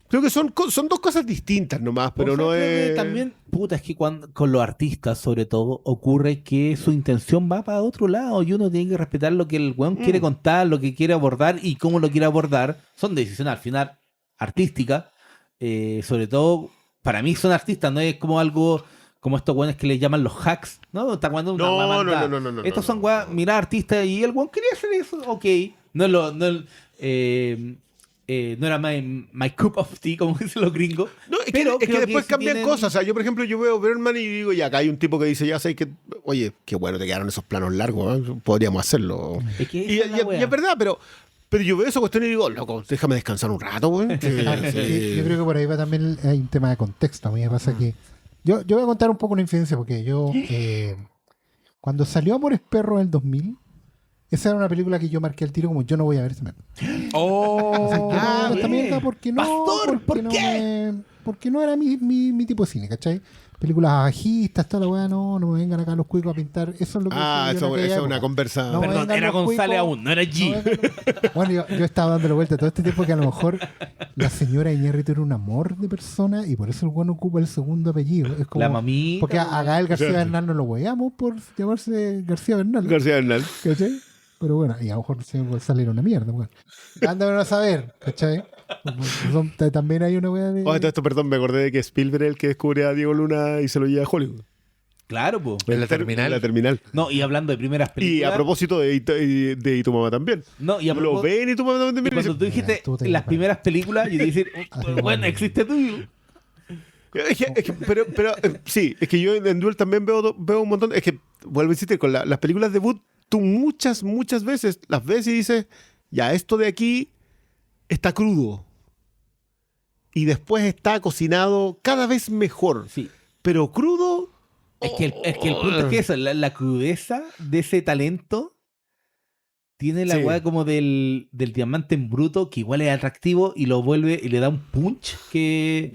Creo que son dos cosas distintas nomás, pero no es... También, puta, es que con los artistas, sobre todo, ocurre que su intención va para otro lado y uno tiene que respetar lo que el weón quiere contar, lo que quiere abordar y cómo lo quiere abordar. Son decisiones al final artísticas. Sobre todo, para mí son artistas, no es como algo como estos weones que le llaman los hacks, ¿no? Está cuando No. Estos son weón, mira, artistas y el weón quería hacer eso, ok. No era my cup of tea, como dicen los gringos. No, es que después cambian cosas. O sea, yo, por ejemplo, yo veo Birdman y digo, ya acá hay un tipo que dice, ya sé que, oye, qué bueno te quedaron esos planos largos, ¿eh? Podríamos hacerlo. Es que y es verdad, pero yo veo esa cuestión y digo, loco, déjame descansar un rato, güey. Yo creo que por ahí va también hay un tema de contexto. A mí me pasa que... Yo voy a contar un poco una infidencia, porque yo... cuando salió Amores Perros en el 2000... Esa era una película que yo marqué al tiro como yo no voy a ver esta mierda. ¡Oh! O sea, yo no voy a ver esta mierda porque no... Pastor, ¿por qué? Porque no era mi tipo de cine, ¿cachai? Películas bajistas, toda la weá, no me vengan acá los cuicos a pintar. Eso es lo que... eso es una conversa. No, perdón, era González aún, no era G. Bueno, yo estaba dándole vuelta todo este tiempo que a lo mejor la señora Iñárritu era un amor de persona y por eso el weón ocupa el segundo apellido. Es como, la mamita. Porque a Gael García Bernal no lo weamos por llamarse García Bernal. García Bernal. ¿Cachai? Pero bueno, y a lo mejor el señor González era una mierda. Bueno. Ándame a saber, ¿cachai? También hay una weá de... Perdón, me acordé de que Spielberg es el que descubre a Diego Luna y se lo lleva a Hollywood. Claro, pues. ¿En la terminal? En la terminal. No, y hablando de primeras películas... Y a propósito de Y tu mamá también. No, y a lo ven y tu mamá también. Cuando tú dijiste las primeras películas, yo te dije, bueno, existe tú. Pero sí, es que yo en Duel también veo un montón. Es que, vuelvo a insistir, con las películas debut, tú muchas veces las ves y dices, ya, esto de aquí está crudo. Y después está cocinado cada vez mejor. Sí. Pero crudo... Es que el punto es que eso, la crudeza de ese talento tiene la weá como del diamante en bruto, que igual es atractivo y lo vuelve y le da un punch que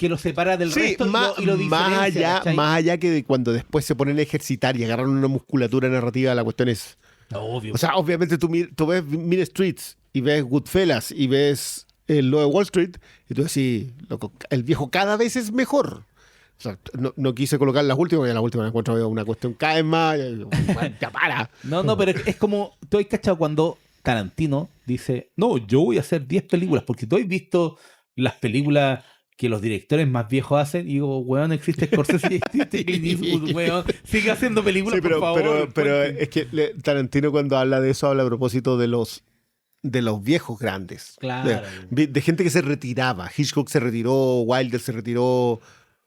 lo separa del resto y lo diferencia. Más allá que de cuando después se ponen a ejercitar y agarran una musculatura narrativa, la cuestión es... Obvio. O sea, obviamente tú ves Mean Streets y ves Goodfellas y ves lo de Wall Street y tú decís, loco, el viejo cada vez es mejor. O sea, no quise colocar las últimas, porque en las últimas encuentro una cuestión cada vez más. Ya para. No, pero es como, tú has cachado cuando Tarantino dice, no, yo voy a hacer 10 películas, porque tú has visto las películas que los directores más viejos hacen, y digo, weón, existe Scorsese, existe Clint Eastwood, weón, sigue haciendo películas, sí, pero, por favor. Pero es que Tarantino cuando habla de eso, habla a propósito de los de los viejos grandes. Claro. De gente que se retiraba. Hitchcock se retiró, Wilder se retiró,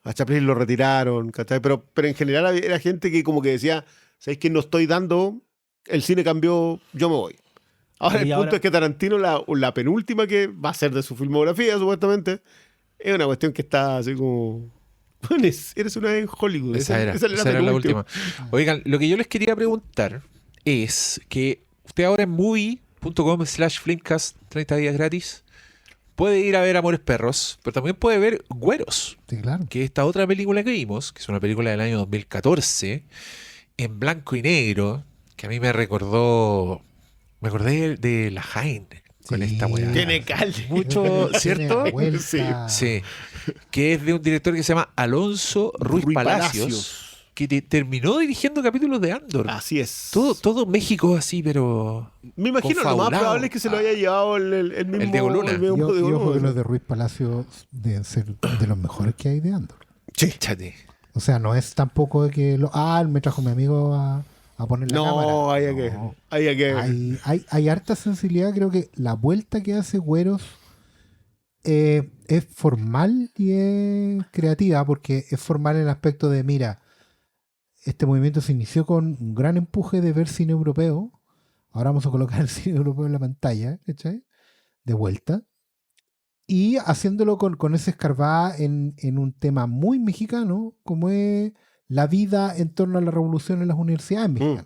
a Chaplin lo retiraron, ¿cachai? Pero en general era gente que como que decía, ¿sabéis que no estoy dando? El cine cambió, yo me voy. Ahora Y el punto es que Tarantino, la penúltima que va a ser de su filmografía, supuestamente, es una cuestión que está así como... Eres una vez en Hollywood. Esa era la última. Oigan, lo que yo les quería preguntar es que usted ahora en movie.com/Flimcast 30 días gratis puede ir a ver Amores Perros, pero también puede ver Güeros, Sí, claro. que es esta otra película que vimos, que es una película del año 2014, en blanco y negro, que a mí me recordó... Me acordé de La Jaén con Sí. esta weá. Tiene cal. Mucho, Tiene ¿cierto? la vuelta. Sí, que es de un director que se llama Alonso Ruiz Ruiz Palacios, Palacios. que terminó dirigiendo capítulos de Andor. Así es. Todo México así, pero... Me imagino, lo más confabulado. probable es que se lo haya llevado el mismo Diego Luna. el mismo Yo Diego ojo que Luna. los de Ruiz Palacio deben ser de los mejores que hay de Andor. Sí. Chate. O sea, no es tampoco de que me trajo mi amigo a poner la cámara. No, hay que. Hay harta sensibilidad. Creo que la vuelta que hace Güeros es formal y es creativa, porque es formal en el aspecto de, mira, este movimiento se inició con un gran empuje de ver cine europeo. Ahora vamos a colocar el cine europeo en la pantalla, ¿cachai? De vuelta. Y haciéndolo con ese escarbá en un tema muy mexicano, como es la vida en torno a la revolución en las universidades mexicanas.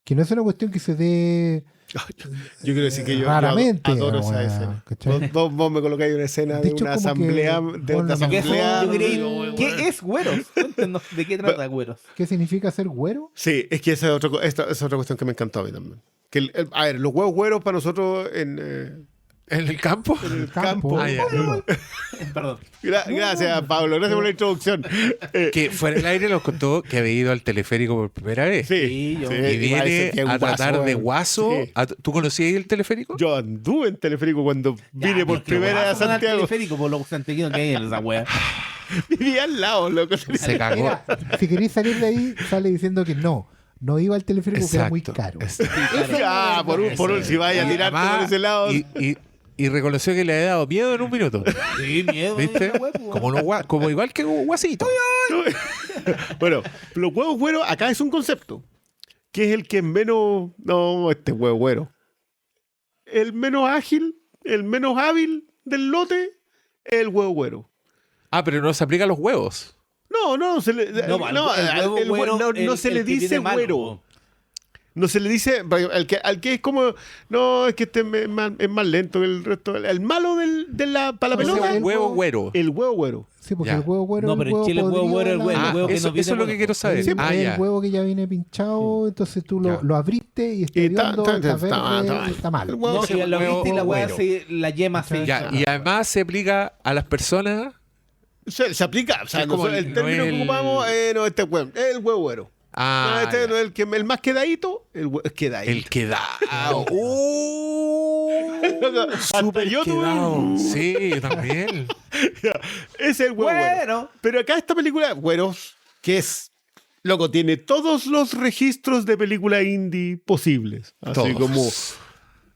Que no es una cuestión que se dé Yo quiero decir que yo raramente. adoro esa weá, escena. ¿cachai? Vos me colocáis una escena De de hecho, una como que asamblea. De una pon la ¿Qué es, asamblea. yo quería- ¿Qué es Güeros? Cuéntenos, ¿de qué trata Güeros? ¿Qué significa ser güero? Sí, es que esa es otra cuestión que me encantó a mí también. Que a ver, los huevos güeros para nosotros en ¿En el campo? el campo. Ah, ya. Perdón. Gracias, Pablo. Gracias por la introducción. Que fuera del aire nos contó que había ido al teleférico por primera vez. Sí, Sí, yo- sí, Y igual viene ese que es a un tratar de weón. guaso. Sí. ¿Tú conocías el teleférico? Yo anduve en teleférico cuando vine Ya, por pero primera vez a van al Santiago. teleférico por los santiaguinos que hay en esa wea. Vivía al lado, loco. Se cagó. Mira, si queréis salir de ahí, sale diciendo que no iba al teleférico porque era muy caro. Ah, por un, si vaya a Y tirarte además- por ese lado. y reconoció que le había dado miedo en un minuto. Sí, miedo. ¿Viste? esa wea, po. Como igual que Guasito. Bueno, los huevos güeros acá es un concepto. Que es el que es menos. No, este huevo güero. El menos ágil, el menos hábil del lote es el huevo güero. Ah, pero no se aplica a los huevos. No, se le, No, el güero, no se le que dice tiene malo, güero. po. No se le dice. Al que es como. No, es que este es más lento que el resto. El malo para la No, pelota. sí, El huevo güero. El huevo güero. Sí, porque Ya. el huevo güero No, es pero el en Chile el huevo podrido güero es de el la- bueno. Ah, huevo que eso no viene es lo que bueno. quiero saber. Sí, Ah, es ya. el huevo que ya viene pinchado, entonces tú Ya. lo abriste y está Y está- hediondo, está- está está- verde, está mal. el huevo No, se- si lo huevo viste y la wea güero. la yema se. Ya, y además se aplica a las personas. Se aplica. O sea, Es como nosotros, el no término que el- ocupamos no, este huevo. Es el huevo güero. Ah, No, este ya. no es el más quedadito. El quedadito. El quedado. Hasta Súper yo tuve quedado. Sí, yo también. Ese es el huevo güero. Bueno. Pero acá esta película, güeros, que es. Loco, tiene todos los registros de película indie posibles. Así Todos. como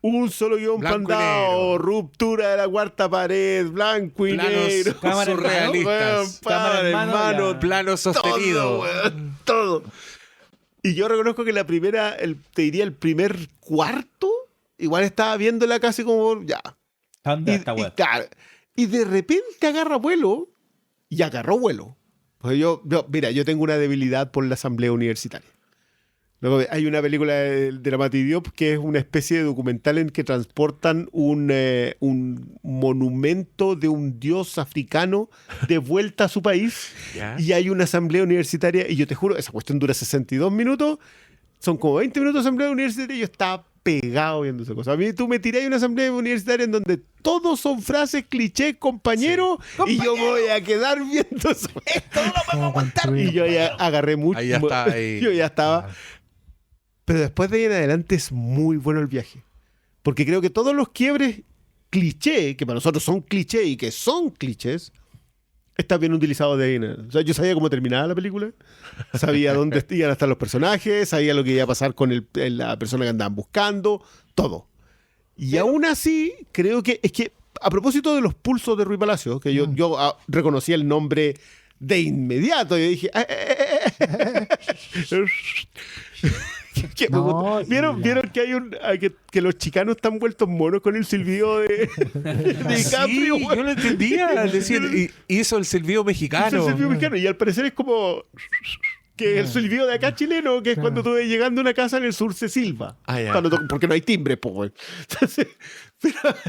un solo guión Blanco y pandado, negro. ruptura de la cuarta pared, blanco y Planos negro. Cámara en mano. surrealistas. Cámara en mano, ya. Plano sostenido. Todo, weón, todo. Y yo reconozco que la primera, te diría el primer cuarto, igual estaba viéndola casi como ya. Anda Y, esta wea. claro, y de repente agarra vuelo y agarró vuelo. Pues mira, yo tengo una debilidad por la asamblea universitaria. Luego hay una película de la Mati Diop que es una especie de documental en que transportan un monumento de un dios africano de vuelta a su país. Ya. Y hay una asamblea universitaria y yo te juro, esa cuestión dura 62 minutos. Son como 20 minutos de asamblea universitaria y yo estaba pegado viendo esa cosa. A mí tú me tirás una asamblea universitaria en donde todos son frases cliché, compañero, y yo me voy a quedar viendo eso. Como construir- Y yo ya agarré mucho. Ahí ya está, ahí. Yo ya estaba. Pero después de ahí en adelante es muy bueno el viaje. Porque creo que todos los quiebres cliché, que para nosotros son cliché y que son clichés, están bien utilizados de ahí en adelante. O sea, yo sabía cómo terminaba la película, sabía dónde iban a estar los personajes, sabía lo que iba a pasar con la persona que andaban buscando, todo. Y aún así, creo que es que, a propósito de los pulsos de Rui Palacio, que yo reconocí el nombre de inmediato, yo dije... que me No, gustó. ¿Vieron que hay que los chicanos están vueltos monos con el silbido de DiCaprio? Sí, yo lo entendía. Decir, y hizo el silbido mexicano. Es el silbido mexicano, y al parecer es como... que el silbido de acá chileno, que es cuando tú ves llegando a una casa en el sur se silba. Ah, ya. Porque no hay timbre, po, güey.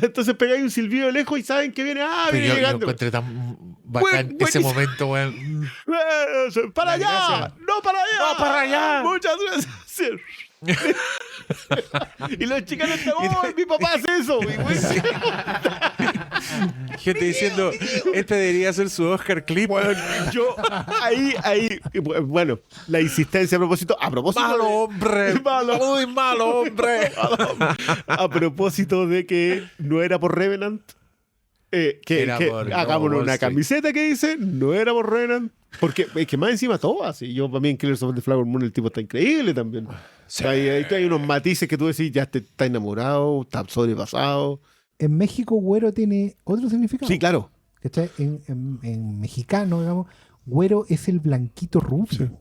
Entonces pegáis un silbido de lejos y saben que viene. Ah, Pero viene yo llegando. encontré tan bacán ese buenísimo. momento, weón. ¡Para allá! Gracias. ¡No para allá! ¡No para allá! Muchas gracias. Y los chicanos están, ¡oh, mi papá hace eso! Y, güey, Gente diciendo, este debería ser su Oscar clip. yo, ahí, bueno, la insistencia a propósito Malo hombre. Malo. Muy malo hombre. a propósito de que no era por Revenant, que Era por hagamos Wall una Street. camiseta que dice no era por Revenant, porque es que más encima todo así. Yo para mí en Killers of the Flower Moon el tipo está increíble también. Sí. Ahí hay unos matices que tú decís, ya te está enamorado, está sobrepasado. En México, güero tiene otro significado. Sí, claro. ¿Cachai? En mexicano, digamos, güero es el blanquito rubio.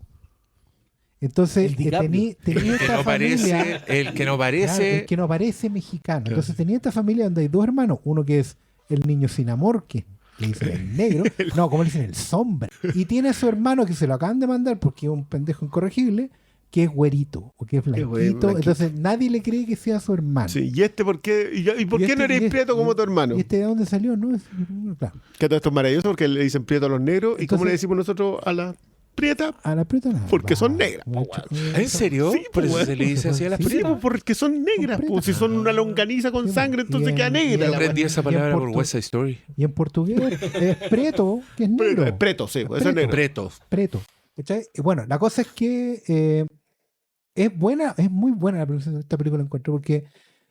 Entonces, El DiCaprio. tenía Que esta no familia. parece, el que no Claro, parece. el que no parece mexicano. Claro. Entonces tenía esta familia donde hay dos hermanos. Uno que es el niño sin amor, que le dicen el negro. No, como le dicen el sombra. Y tiene a su hermano que se lo acaban de mandar porque es un pendejo incorregible, que es güerito o que es blanquito. blanquito. Entonces nadie le cree que sea su hermano. Sí, ¿y este por qué? ¿Y por Y qué este- no eres y este- prieto como tu hermano? ¿Y este de dónde salió? No, claro. Que todo esto es maravilloso porque le dicen prieto a los negros. ¿Y cómo Entonces- le decimos nosotros a la prieta? A la prieta nada. Porque son negras, po, ¿En serio? Sí, Por eso pues, se le dice así a las Sí, Sí, prietas. pues porque son negras, Son pues si son una longaniza con Sí, sangre, pues, entonces y en- queda negra. y la en weá. Aprendí esa palabra por Portu- West Side Story. Y en portugués es preto, que es negro. Preto, sí, pues, eso es Preto. negro. Preto. Preto. ¿Cachai? Y bueno, la cosa es que es buena, es muy buena la producción de esta película, encuentro, porque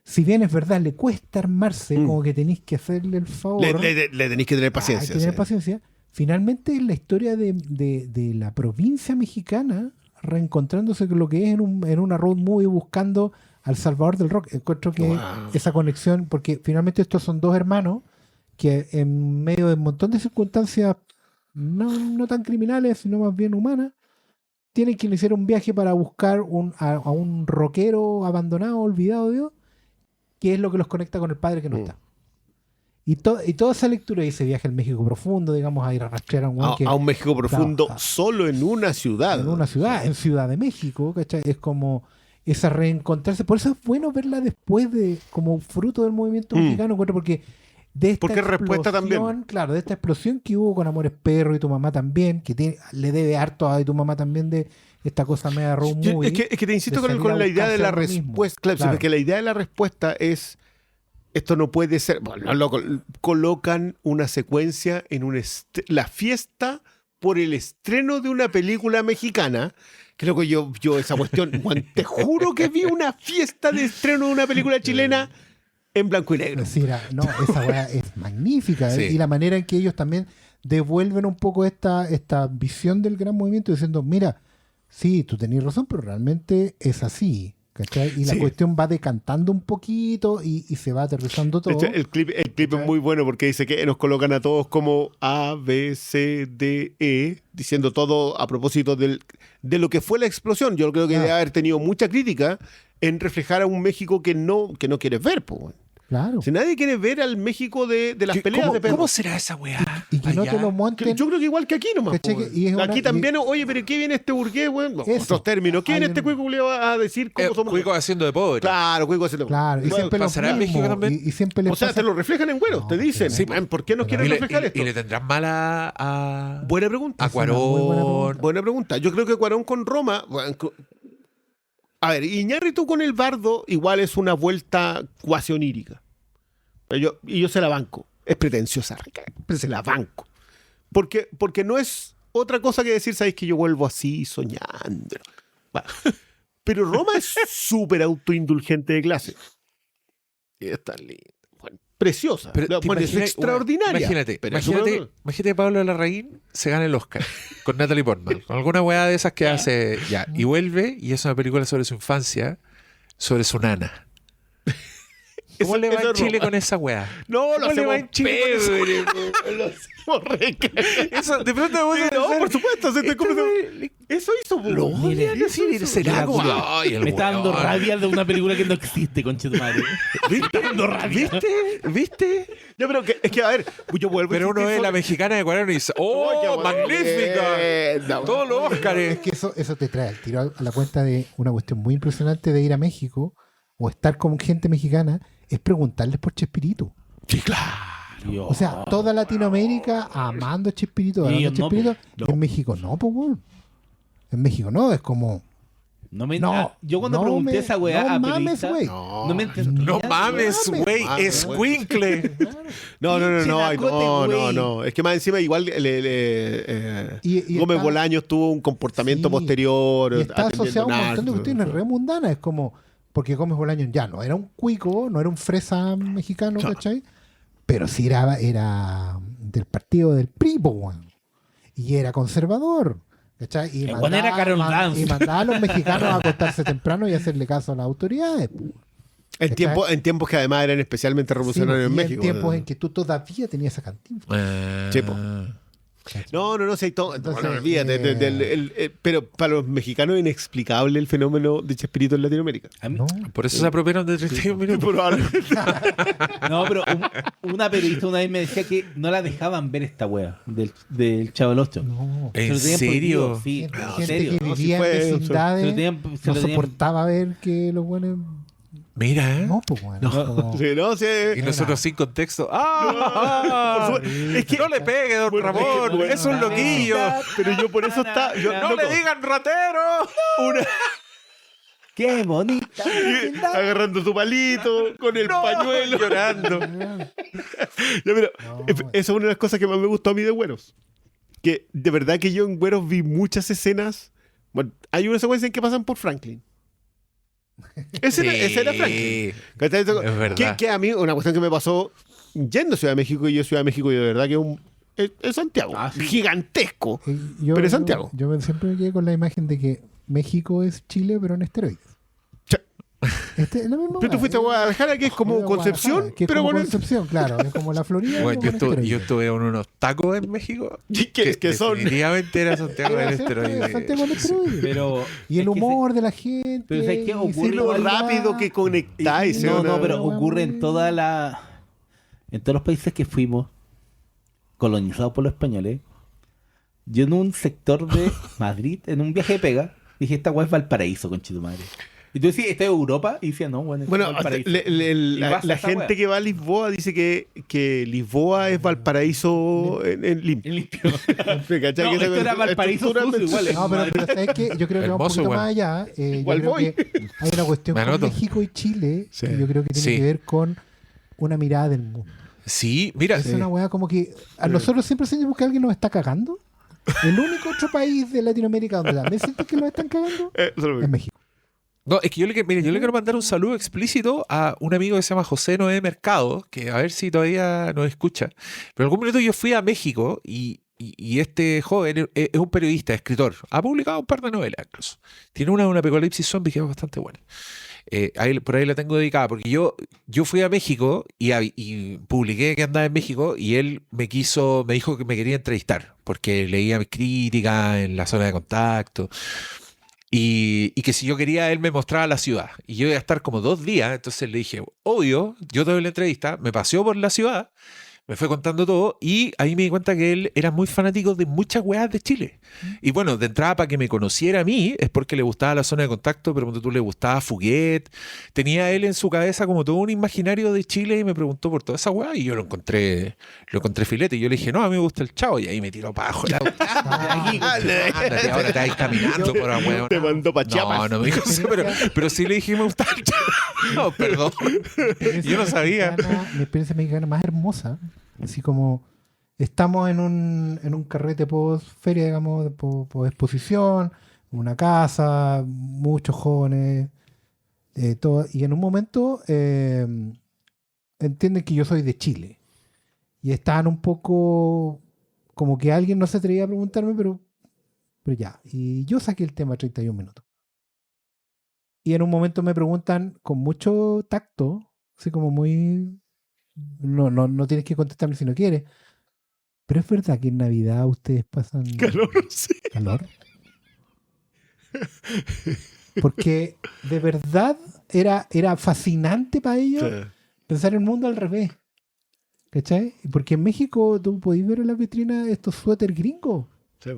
si bien es verdad, le cuesta armarse, como que tenéis que hacerle el favor. Le tenéis que tener paciencia. Hay que tener sí. paciencia. Finalmente es la historia de la provincia mexicana reencontrándose con lo que es en una road movie buscando al Salvador del rock. Encuentro que Wow. esa conexión, porque finalmente estos son dos hermanos que en medio de un montón de circunstancias no tan criminales, sino más bien humanas, tienen que iniciar un viaje para buscar a un rockero abandonado, olvidado de Dios, que es lo que los conecta con el padre que no está. Y toda esa lectura y ese viaje al México profundo, digamos, a ir a rastrear a un weón que A un México profundo Claro. solo en una ciudad. en una ciudad, en Ciudad de México, ¿cachai? Es como esa reencontrarse. Por eso es bueno verla después de, como fruto del movimiento mexicano, encuentro, porque de esta Porque es respuesta también. claro, de esta explosión que hubo con Amores Perro y tu mamá también, que le debe harto a tu mamá también de esta cosa media road movie. Es que te insisto de con salir a la idea de la buscarse a uno mismo. respuesta. Claro, sí, Claro. porque la idea de la respuesta es. Esto no puede ser. Bueno, colocan una secuencia en la fiesta por el estreno de una película mexicana. Que loco, yo esa cuestión. Juan, te juro que vi una fiesta de estreno de una película chilena en blanco y negro. Sí, no, esa weá es magnífica. Sí. Y la manera en que ellos también devuelven un poco esta visión del gran movimiento diciendo, mira, sí, tú tenías razón, pero realmente es así. ¿Cachai? Y la Sí. cuestión va decantando un poquito y se va aterrizando De todo. hecho, el clip es muy bueno porque dice que nos colocan a todos como A, B, C, D, E, diciendo todo a propósito de lo que fue la explosión. Yo creo que Claro. debe haber tenido mucha crítica en reflejar a un México que no quieres ver. Po, weón. Claro. Si nadie quiere ver al México de las peleas ¿Cómo, de perros. cómo será esa weá? Y que no allá? te lo monten. Yo creo que igual que aquí nomás. ¿Cachai? Po, weón. Y es Aquí una- también, oye, pero ¿qué viene este burgués, weón? No, Eso. otros términos. ¿Qué viene Hay este un- cuico le va a decir cómo somos? Cuico haciendo de pobre. Claro, cuico hace lo Claro, y Bueno, siempre lo ¿pasará en México también? Y siempre les o sea, pasa- te lo reflejan en güeros, No, te dicen. sí, "Man, ¿por qué nos quieren Y le, reflejar esto? y le tendrán mal a Buena pregunta. a Es una muy buena Cuarón. pregunta. Buena pregunta. Yo creo que Cuarón con Roma. Bueno, a ver, Iñárritu con el bardo igual es una vuelta cuasi onírica. Y yo se la banco. Es pretenciosa, pero se la banco. Porque no es otra cosa que decir, ¿sabes? Que yo vuelvo así soñando. Va. Pero Roma es súper autoindulgente de clase. Y es tan linda. Bueno, preciosa. Pero te Bueno, es imaginas- extraordinaria. Imagínate, pero es imagínate, súper- imagínate que Pablo Larraín se gana el Oscar con Natalie Portman. Con alguna weá de esas que hace ya. Y vuelve y es una película sobre su infancia, sobre su nana. ¿Cómo le va eso en es Chile Roma. con esa weá? No, lo ¿Cómo le va hacemos en Chile con esa pebre, po, lo hacemos re Eso, de pronto me voy a No, pensar, por supuesto, se te come- Eso hizo, po. Lo Mire, odian así, será como... Ay, el Me está dando weón. rabia de una película que no existe, conchetumare. Me está dando rabia. ¿Viste? Ya, pero es que, a ver, yo vuelvo a Pero uno insistir ve sobre- la mexicana de Ecuador y dice, Ay, ¡oh, qué bueno. magnífica! Todos los Es Óscares. que eso te trae al tiro a la cuenta de una cuestión muy impresionante de ir a México o estar con gente mexicana, es preguntarles por Chespirito. Sí, claro. Dios. O sea, toda Latinoamérica amando a Chespirito, Y amando a ellos no, Chespirito. no. En México no, pues, weón. En México no, es como... No me, No, yo cuando no pregunté me- esa weá no a mames, periodista, güey. no me entendía. No mames, güey, mames, güey. escuincle. No, Chinacote, güey. no. Es que más encima igual Y Gómez está- Bolaños tuvo un comportamiento Sí, posterior. Y está atendiendo asociado a un montón de narcos. cuestiones re mundanas. Es como, porque Gómez Bolaños ya no era un cuico, no era un fresa mexicano, ¿cachai? Pero sí era del partido del PRI, po, weón. Y era conservador, ¿cachai? Y El weón era Carol Dance. y mandaba a los mexicanos a acostarse temprano y hacerle caso a las autoridades, po. En tiempos que además eran especialmente revolucionarios Sí, en y México. en tiempos en que tú todavía tenías esa cantina. Sí, po. No, si hay todo. Entonces, Bueno, olvídate. Pero para los mexicanos es inexplicable el fenómeno de Chespirito en Latinoamérica. A mí- ¿No? Por eso se apropiaron de 31 minutos. Probablemente. No, pero una periodista una vez me decía que no la dejaban ver esta wea del Chavo del Ocho. No. ¿En Se lo tenían serio? prohibido, Sí, Gente, en gente serio. que no, vivía sí en fue- Se lo vecindades tenían, se no lo tenían- soportaba ver que los buenos... Mira, ¿eh? No, pues bueno. como- Sí, no, sí. Y nosotros sin contexto. ¡Ah! Por supuesto. Es que no le pegue, don Bueno, Ramón. es que- Es un loquillo. Pero yo por eso está. ¡No le digan ratero! ¡Qué bonita! Agarrando tu palito con el pañuelo. Llorando. Ya, pero No, esa es una de las cosas que más me gustó a mí de Güeros. Que de verdad que yo en Güeros vi muchas escenas. Bueno, hay una secuencia en que pasan por Franklin. Ese era Franklin. ¿Cachai? Es verdad. Que a mí, una cuestión que me pasó yendo a Ciudad de México, y yo Ciudad de México, y de verdad que es Santiago. Ah, sí. Gigantesco. Yo, Pero es Santiago. Yo siempre me quedé con la imagen de que México es Chile, pero en esteroides. Cha- Es la misma Pero tú weá, fuiste a Guadalajara, que es como Fui a Concepción, Guadalajara, que es pero como bueno, Concepción, claro. Es como la Florida. Bueno, pero yo con estuve esteroides. en unos tacos en México. que son. Definitivamente era Santiago del Era cierto, Esteroide. Santiago del esteroide. Pero. Y el es que humor de la gente. pero ¿sabes qué? y Ocurre sí, lo igual rápido que conectáis. No, ¿sí? no, Una- pero Una ocurre en muy- toda la. En todos los países que fuimos, colonizados por los españoles, yo en un sector de Madrid, en un viaje de pega, dije: esta weá es Valparaíso, conchito madre. Y tú decías: ¿esta es Europa? Y decía: no, bueno, Bueno, Valparaíso. la Y vas a la esa gente wea. que va a Lisboa dice que Lisboa es Valparaíso en limpio. En limpio. ¿Cachai? No, Que esto esa era Valparaíso estructura- sucio igual. No, pero ¿sabes qué? Yo creo que va un Hermoso, poquito igual. más allá. Yo Igual creo voy. que hay una cuestión Me con anoto. México y Chile Sí. que yo creo que tiene Sí. que ver con una mirada del mundo. Sí, mira. Es una weá como que a nosotros siempre sentimos que alguien nos está cagando. El único otro país de Latinoamérica donde también sienten que nos están cagando Eso lo es mismo. México. No, es que mire, yo le quiero mandar un saludo explícito a un amigo que se llama José Noé Mercado, que a ver si todavía nos escucha. Pero en algún momento yo fui a México y este joven es un periodista, escritor. Ha publicado un par de novelas incluso. Tiene una Apocalipsis Zombie que es bastante buena. Por ahí la tengo dedicada, porque yo fui a México y publiqué que andaba en México y él me dijo que me quería entrevistar, porque leía mis críticas en la zona de contacto. Y que si yo quería, él me mostraba la ciudad. Y yo iba a estar como 2 días. Entonces le dije, obvio, yo te doy la entrevista. Me paseó por la ciudad, me fue contando todo. Y ahí me di cuenta que él era muy fanático de muchas weas de Chile. Y bueno, de entrada, para que me conociera a mí, es porque le gustaba la zona de contacto, pero cuando tú le gustaba Fuguet. Tenía él en su cabeza como todo un imaginario de Chile y me preguntó por toda esa wea. Y yo lo encontré filete. Y yo le dije, no, a mí me gusta el Chavo. Y ahí me tiró para abajo. Ándate, ahora te vas caminando por la wea. Te mandó pa' Chiapas. No me dijo eso, pero sí le dije me gustaba el Chavo. No, perdón. Yo no sabía. Mi experiencia mexicana más hermosa, así como estamos en un carrete post feria, digamos, post exposición, una casa, muchos jóvenes, todo, y en un momento entienden que yo soy de Chile y estaban un poco como que alguien no se atrevía a preguntarme, pero ya, y yo saqué el tema 31 minutos. Y en un momento me preguntan con mucho tacto, Así como muy... No tienes que contestarme si no quieres. Pero es verdad que en Navidad ustedes pasan... Calor, sí. ¿Calor? Porque de verdad era fascinante para ellos pensar el mundo al revés. ¿Cachai? Porque en México tú podés ver en la vitrina estos suéter gringos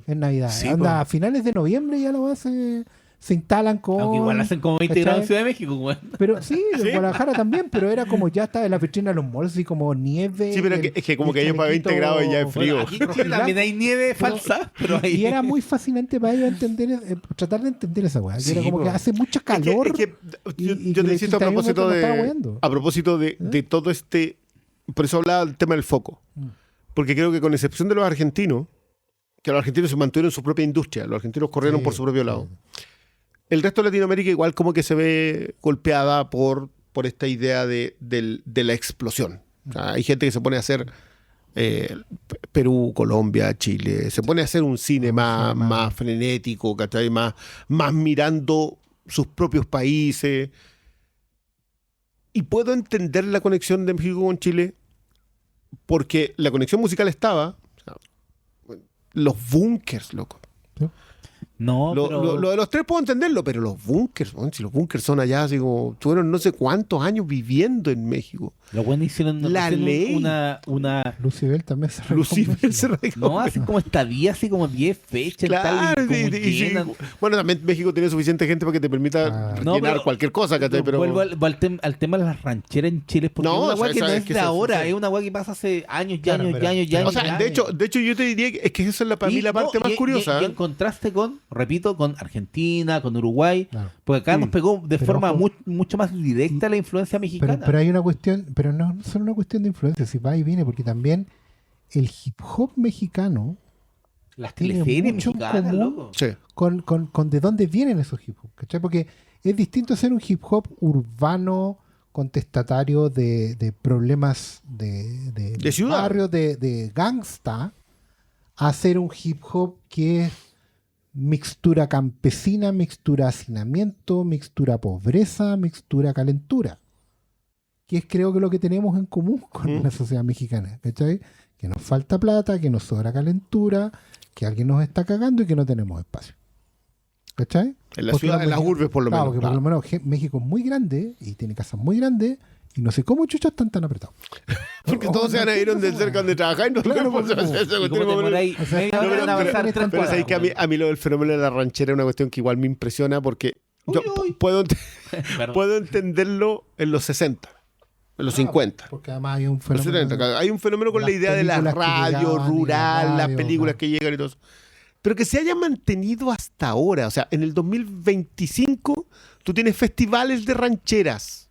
en Navidad. Sí, Anda, a finales de noviembre ya lo hacen, se instalan con... Aunque igual hacen como 20 ¿cachai? grados en Ciudad de México, weón. Pero sí, en Guadalajara también, pero era como ya estaba en la vitrina de los malls, así como nieve. Sí, pero es que como que ellos para 20 grados ya es frío. Bueno, aquí en Chile también hay nieve falsa, pero ahí... Y era muy fascinante para ellos entender, tratar de entender esa weá. Que Sí, era como po. que hace mucho calor. Yo te insisto a propósito de todo este... Por eso hablaba del tema del foco. Porque creo que con excepción de los argentinos, que los argentinos se mantuvieron en su propia industria, los argentinos corrieron por su propio lado. El resto de Latinoamérica igual como que se ve golpeada por esta idea de la explosión. O sea, hay gente que se pone a hacer Perú, Colombia, Chile, se pone a hacer un cine más frenético, ¿cachai? Más mirando sus propios países. Y puedo entender la conexión de México con Chile porque la conexión musical estaba. O sea, los bunkers, loco. No, pero... Lo de los tres puedo entenderlo, pero los bunkers, si los bunkers son allá, así como, estuvieron no sé cuántos años viviendo en México. Los buenos hicieron La ley. una... Lucibel también se Lucibel se radicó. No, hacen como estadía, así como 10 fechas Claro, y tal, y como llenan. bueno, también México tiene suficiente gente para que te permita No, llenar pero- cualquier cosa, ¿cachai? Pero Vuelvo al tema de las rancheras en Chile, porque No, es una o sea, weá que no esa- es es que de esa- ahora, sí. es una weá que pasa hace años y Claro, años y pero- años y años. o sea, y de años. hecho yo te diría que esa es para mí Y la parte no, más y- curiosa. Y en contraste con, repito, con Argentina, con Uruguay, Claro. porque acá nos pegó de Pero forma ojo. mucho más directa la influencia mexicana. Pero hay una cuestión, pero no solo una cuestión de influencia, si va y viene, porque también el hip hop mexicano las tiene teleseries mucho en mexicanas, común. loco. Sí. con de dónde vienen esos hip hop, ¿cachai? Porque es distinto ser un hip hop urbano contestatario de problemas De ciudad. barrio, de gangsta, a ser un hip hop que es mixtura campesina, mixtura hacinamiento, mixtura pobreza, mixtura calentura. Que es creo que lo que tenemos en común con la sociedad mexicana, ¿cachai? Que nos falta plata, que nos sobra calentura, que alguien nos está cagando y que no tenemos espacio. ¿Cachai? En la Porque ciudad, en las México- urbes por lo claro, menos. porque por lo menos México es muy grande y tiene casas muy grandes y no sé cómo chuchas están tan apretados. Porque todos se van a ir donde cerca donde trabajar y no Claro, podemos porque- hacer eso. Y como te demoráis O sea, media no, hora en pero- avanzar pero- tres Pero sabéis cuadras, que a mí lo del fenómeno de la ranchera es una cuestión que igual me impresiona porque yo Uy. puedo Perdón. puedo entenderlo en los 60, en los 50. Porque además hay un Los fenómeno. 70. Hay un fenómeno con la Las idea de la películas que radio llegaban y rural, la las radio, películas claro. que llegan y todo eso. Pero que se haya mantenido hasta ahora. O sea, en el 2025 tú tienes festivales de rancheras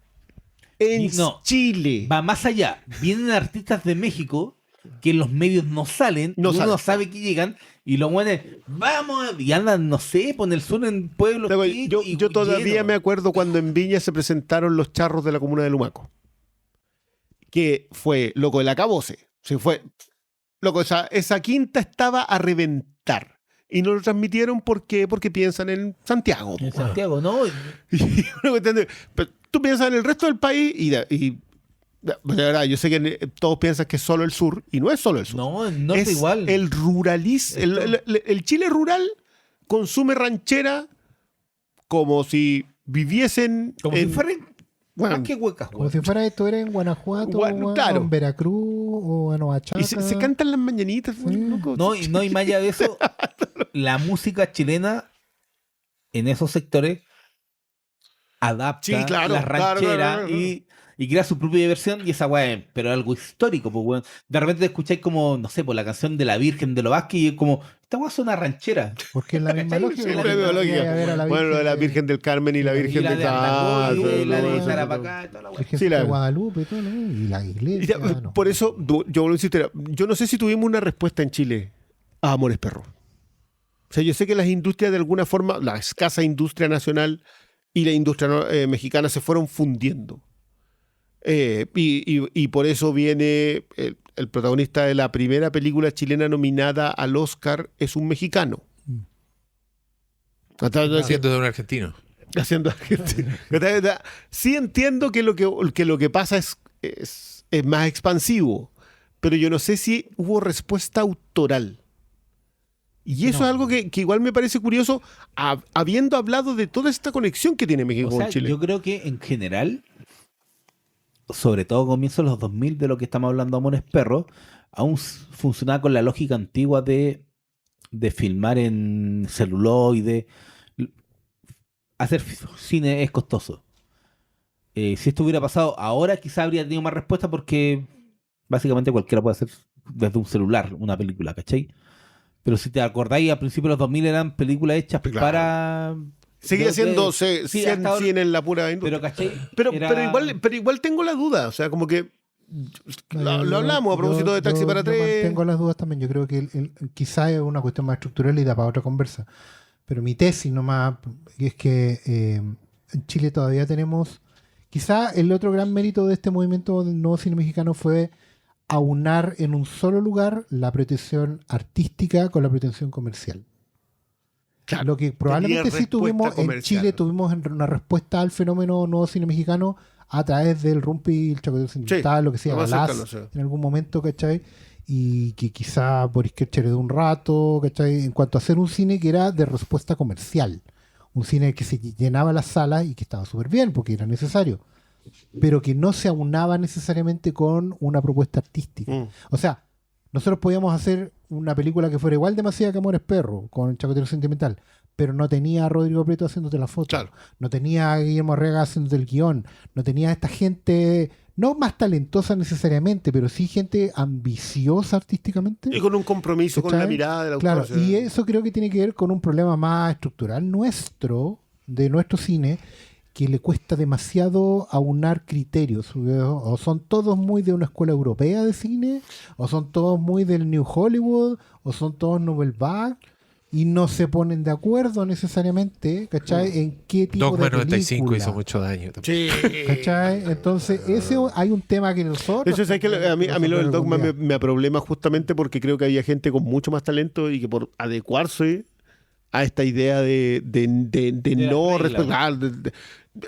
en No. Chile. Va más allá. Vienen artistas de México que en los medios no salen, No y uno salen. sabe que llegan, y los buenos, vamos, y andan, no sé, por el sur en pueblos. Luego, chicos, y yo todavía lleno. me acuerdo cuando en Viña se presentaron los charros de la comuna de Lumaco. Que fue, loco, el acabose. Se fue. Loco, esa quinta estaba a reventar. Y no lo transmitieron porque piensan en Santiago. En Santiago, ¿no? Y una cuestión de- pero tú piensas en el resto del país y de verdad, yo sé que todos piensan que es solo el sur y no es solo el sur. No, no es es igual. el ruralismo. El Chile rural consume ranchera como si viviesen Como en, si fueran bueno, más que huecas, Como weón. si fuera esto era en Guanajuato, Claro. o en Veracruz, o en Oaxaca. y se cantan las mañanitas. Sí. loco. No, y más allá de eso, la música chilena en esos sectores adapta Sí, claro, la claro, ranchera claro. y crea su propia versión y esa weá, pero algo histórico, pues weón. De repente te escucháis como, no sé, por la canción de la Virgen de los Vázquez y es como, esta weá es una ranchera. Porque es la misma ¿Cachai? lógica. Sí, la porque misma fui lógica. a ver a la Bueno, lo de la Virgen del Carmen y la y Virgen Y la de de Artacoy, Tal, la de todo, Tarapacá, y toda la weá. Virgen Sí, la- de Guadalupe y todo, ¿no? Y la Y iglesia. ya, no. por eso, yo vuelvo a insistir, yo no sé si tuvimos una respuesta en Chile a Amores Perros. O sea, yo sé que las industrias de alguna forma, la escasa industria nacional y la industria mexicana se fueron fundiendo. Y por eso viene el protagonista de la primera película chilena nominada al Oscar, es un mexicano. Mm. Hasta- Siendo de un argentino. Haciendo gente. Sí entiendo que lo que pasa es más expansivo, pero yo no sé si hubo respuesta autoral. Y eso No. es algo que igual me parece curioso, habiendo hablado de toda esta conexión que tiene México O sea, con Chile. yo creo que en general, sobre todo a comienzos de los 2000, de lo que estamos hablando Amores Perros, aún funcionaba con la lógica antigua de filmar en celuloide. Hacer cine es costoso. Si esto hubiera pasado ahora, quizá habría tenido más respuesta porque básicamente cualquiera puede hacer desde un celular una película, ¿cachai? Pero si te acordáis, a principios de los 2000 eran películas hechas Claro. para... Seguía siendo sí, 100 hasta ahora- en la pura industria. Pero, ¿cachai? Pero Era- igual tengo la duda, o sea, como que lo hablamos a propósito de Taxi para Yo tres. mantengo las dudas también. Yo creo que quizá es una cuestión más estructural y da para otra conversa. Pero mi tesis nomás es que en Chile todavía tenemos... Quizá el otro gran mérito de este movimiento del nuevo cine mexicano fue aunar en un solo lugar la pretensión artística con la pretensión comercial. Claro, Lo que probablemente tenía sí tuvimos respuesta en comercial. Chile, tuvimos una respuesta al fenómeno nuevo cine mexicano a través del Rumpi, el Chacotero Sentimental, lo que sea, lo más Balaz, cercano, sí. en algún momento, ¿cachai? Y que quizá Boris Kercher heredó un rato, ¿cachai? En cuanto a hacer un cine que era de respuesta comercial. Un cine que se llenaba las salas y que estaba súper bien porque era necesario. Pero que no se aunaba necesariamente con una propuesta artística. Mm. O sea, nosotros podíamos hacer una película que fuera igual demasiada que Amores Perro, con el Chacotero Sentimental, pero no tenía a Rodrigo Prieto haciéndote la foto, Claro. no tenía a Guillermo Arriaga haciéndote el guión, no tenía a esta gente, no más talentosa necesariamente, pero sí gente ambiciosa artísticamente. Y con un compromiso con la ¿Cachai? mirada del autor. Claro, o sea. y eso creo que tiene que ver con un problema más estructural nuestro, de nuestro cine, que le cuesta demasiado aunar criterios. O son todos muy de una escuela europea de cine, o son todos muy del New Hollywood, o son todos Nouvelle Vague, y no se ponen de acuerdo necesariamente, ¿cachai? En qué tipo Dogma de 95 película. hizo mucho daño también. Sí. ¿Cachai? Entonces, hay un tema que nosotros... De hecho, ¿sabes que a mí lo del dogma algún día. me aproblema justamente porque creo que había gente con mucho más talento y que por adecuarse a esta idea de las no reglas. respetar.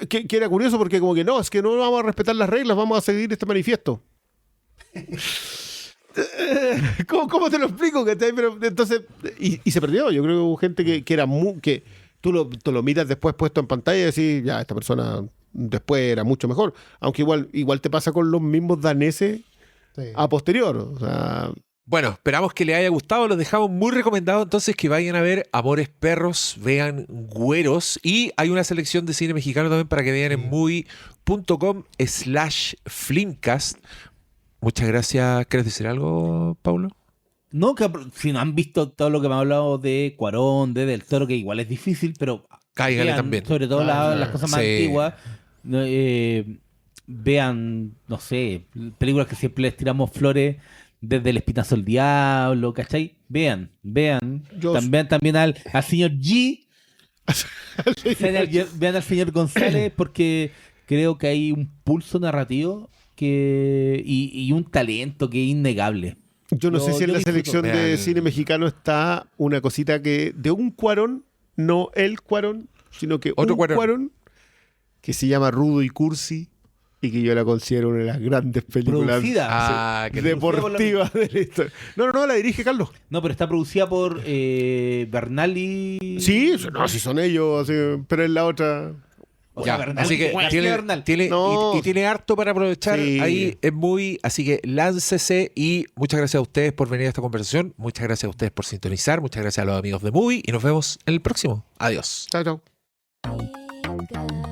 Que era curioso porque como que no, es que no vamos a respetar las reglas, vamos a seguir este manifiesto. ¿Cómo te lo explico? ¿Cachai? Pero entonces, y se perdió. Yo creo que hubo gente que era que tú lo miras después puesto en pantalla y decís, ya, esta persona después era mucho mejor. Aunque igual te pasa con los mismos daneses Sí. a posterior. O sea, Bueno, esperamos que les haya gustado. Los dejamos muy recomendados entonces que vayan a ver Amores Perros, vean Güeros. Y hay una selección de cine mexicano también para que vean en movie.com/Flimcast. Muchas gracias. ¿Quieres decir algo, Paulo? No, que si no han visto todo lo que me ha hablado de Cuarón, de Del Toro, que igual es difícil, pero Cáigale vean, también. sobre todo las cosas más Sí. antiguas. No, vean, no sé, películas que siempre les tiramos flores desde El Espinazo del Diablo, ¿cachai? Vean. Yo- También al señor G. Vean al señor González porque creo que hay un pulso narrativo y un talento que es innegable. yo no sé si en la disfruto. selección de Vean. cine mexicano está una cosita que de un Cuarón, no el Cuarón, sino que Otro un Cuarón. Cuarón que se llama Rudo y Cursi y que yo la considero una de las grandes películas Producida. Ah, que deportivas de la historia. No, la dirige Carlos. No, pero está producida por Bernal. Sí, no, si son ellos, así, pero es la otra. O sea, Ya, Bernal, así que García tiene, Bernal. tiene- No. y tiene harto para aprovechar. Sí. Ahí es muy. Así que láncese y muchas gracias a ustedes por venir a esta conversación. Muchas gracias a ustedes por sintonizar. Muchas gracias a los amigos de Movie y nos vemos en el próximo. Adiós. Chao, chao. Got